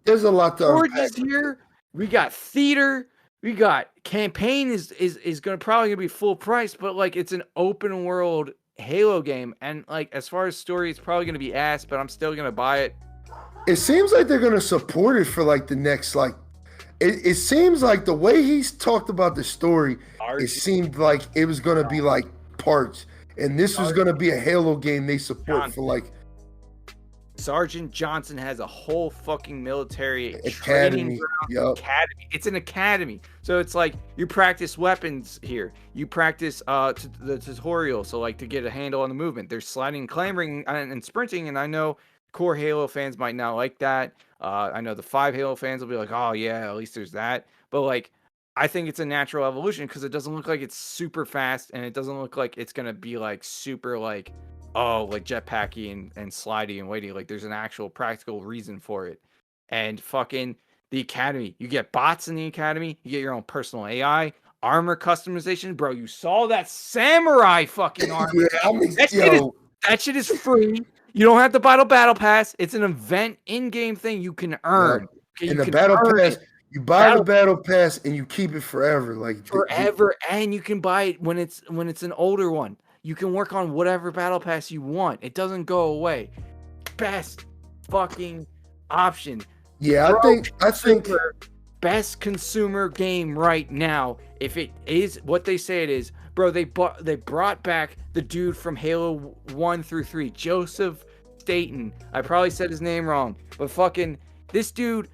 there's a lot to orgies here. We got theater. We got campaign is gonna probably be full price, but like, it's an open world Halo game, and like, as far as story, it's probably gonna be ass, but I'm still gonna buy it. It seems like they're gonna support it for like the next like. It seems like the way he's talked about the story, it seemed like it was gonna be like parts, and this was gonna be a Halo game they support for like. Sergeant Johnson has a whole fucking military academy. Academy. It's an academy. So it's like, you practice weapons here. You practice the tutorial. So like, to get a handle on the movement. There's sliding, clambering, and sprinting. And I know core Halo fans might not like that. I know the 5 Halo fans will be like, oh yeah, at least there's that. But like, I think it's a natural evolution, because it doesn't look like it's super fast, and it doesn't look like it's gonna be like super like, oh, like jetpacky and slidey and weighty. Like, there's an actual practical reason for it. And fucking the academy, you get bots in the academy, you get your own personal AI. armor customization, bro. You saw that samurai fucking armor. That shit is free. You don't have to buy the battle pass. It's an event in-game thing you can earn. Okay, in the battle pass, you buy the battle pass and you keep it forever, like forever, and you can buy it when it's an older one. You can work on whatever battle pass you want. It doesn't go away. Best fucking option. Yeah, Bro, I think best consumer game right now. If it is what they say it is, bro, they brought back the dude from Halo 1 through 3, Joseph Staten. I probably said his name wrong, but fucking this dude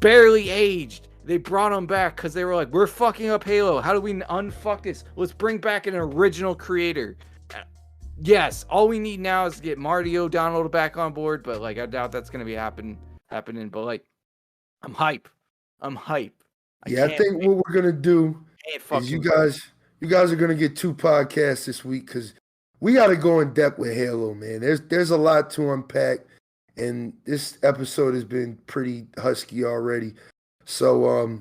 barely aged. They brought him back because they were like, we're fucking up Halo. How do we unfuck this? Let's bring back an original creator. Yes, all we need now is to get Marty O'Donnell back on board, but like I doubt that's gonna be happening. But like, I'm hype. I think what we're gonna do is you guys are gonna get 2 podcasts this week because we got to go in depth with Halo, man. There's a lot to unpack, and this episode has been pretty husky already. So,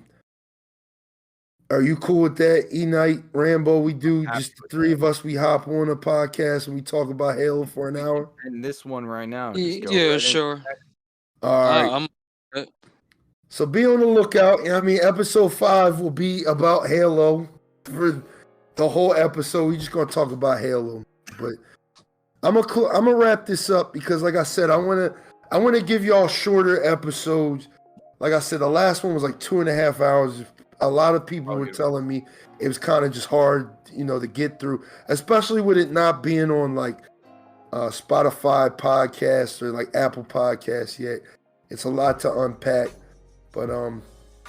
are you cool with that? E-Night, Rambo, we do just the 3 of us. We hop on a podcast and we talk about Halo for an hour. And this one right now. Yeah, sure. All right. So be on the lookout. I mean, episode 5 will be about Halo for the whole episode. We're just gonna talk about Halo, but I'm gonna wrap this up because, like I said, I wanna give y'all shorter episodes. Like I said, the last one was like 2.5 hours. A lot of people were telling me it was kind of just hard, to get through, especially with it not being on like Spotify podcasts or like Apple Podcasts yet. It's a lot to unpack. But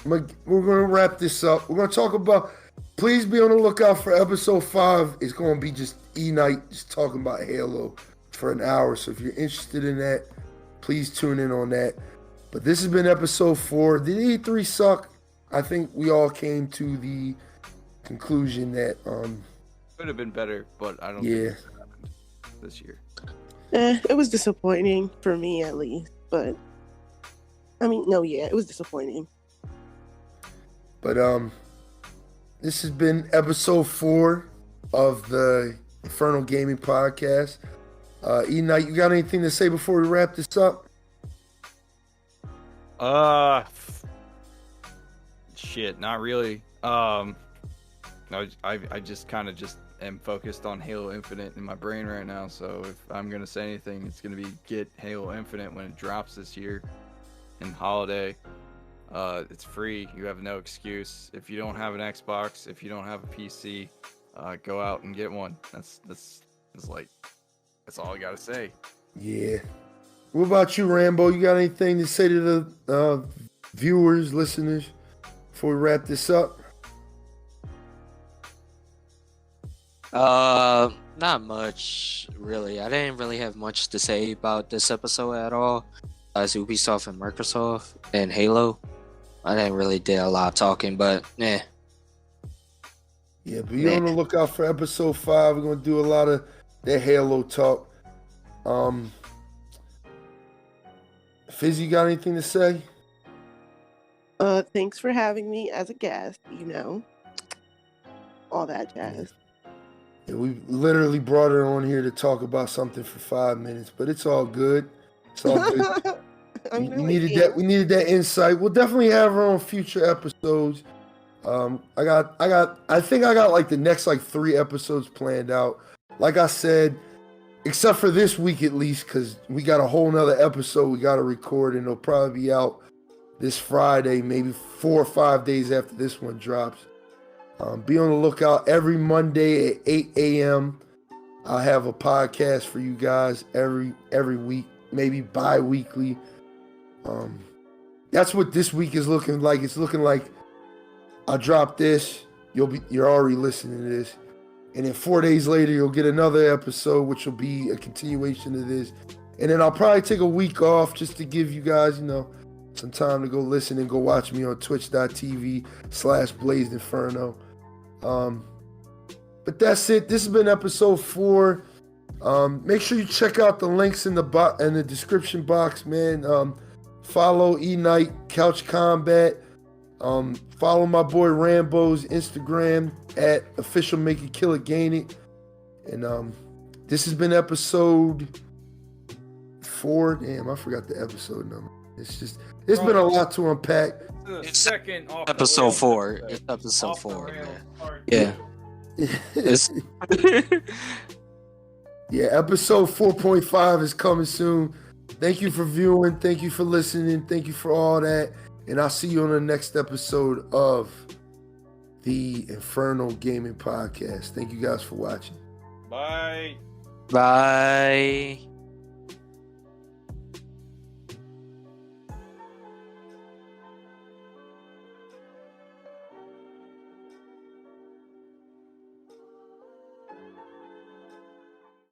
we're gonna wrap this up. We're gonna talk about. Please be on the lookout for episode 5. It's gonna be just E-Night just talking about Halo for an hour. So if you're interested in that, please tune in on that. But this has been episode 4. Did E3 suck? I think we all came to the conclusion that could have been better, but I don't think it happened this year. It was disappointing for me at least, but it was disappointing. But this has been episode 4 of the Infernal Gaming Podcast. E-Night, you got anything to say before we wrap this up? Shit, not really. No, I just kind of just am focused on Halo Infinite in my brain right now. So if I'm gonna say anything, it's gonna be get Halo Infinite when it drops this year in holiday. It's free. You have no excuse. If you don't have an Xbox, if you don't have a PC, go out and get one. That's all I gotta say. Yeah. What about you, Rambo? You got anything to say to the viewers, listeners, before we wrap this up? Not much, really. I didn't really have much to say about this episode at all. As Ubisoft and Microsoft and Halo, I didn't really did a lot of talking, but Yeah, be on the lookout for episode 5. We're gonna do a lot of that Halo talk. Fizzy, you got anything to say? Thanks for having me as a guest, all that jazz. Yeah, we literally brought her on here to talk about something for 5 minutes, but it's all good. It's all good. We needed that insight. We'll definitely have her on future episodes. I think I got like the next 3 episodes planned out. Like I said, except for this week at least, because we got a whole nother episode we got to record, and it'll probably be out this Friday, maybe 4 or 5 days after this one drops. Be on the lookout every Monday at 8 a.m. I'll have a podcast for you guys every week, maybe bi-weekly. That's what this week is looking like. It's looking like I'll drop this, you're already listening to this, and then 4 days later you'll get another episode, which will be a continuation of this, and then I'll probably take a week off just to give you guys, some time to go listen and go watch me on twitch.tv/BlazedInferno. But that's it. This has been episode 4. Make sure you check out the links in the description box, man. Follow E-Night, Couch Combat. Follow my boy Rambo's Instagram at official make it kill it gain it. And this has been episode 4. Damn, I forgot the episode number. It's been a lot to unpack. It's second episode 4. It's episode 4, man. Yeah. It's Yeah, episode 4.5 is coming soon. Thank you for viewing. Thank you for listening. Thank you for all that. And I'll see you on the next episode of the Infernal Gaming Podcast. Thank you guys for watching. Bye. Bye.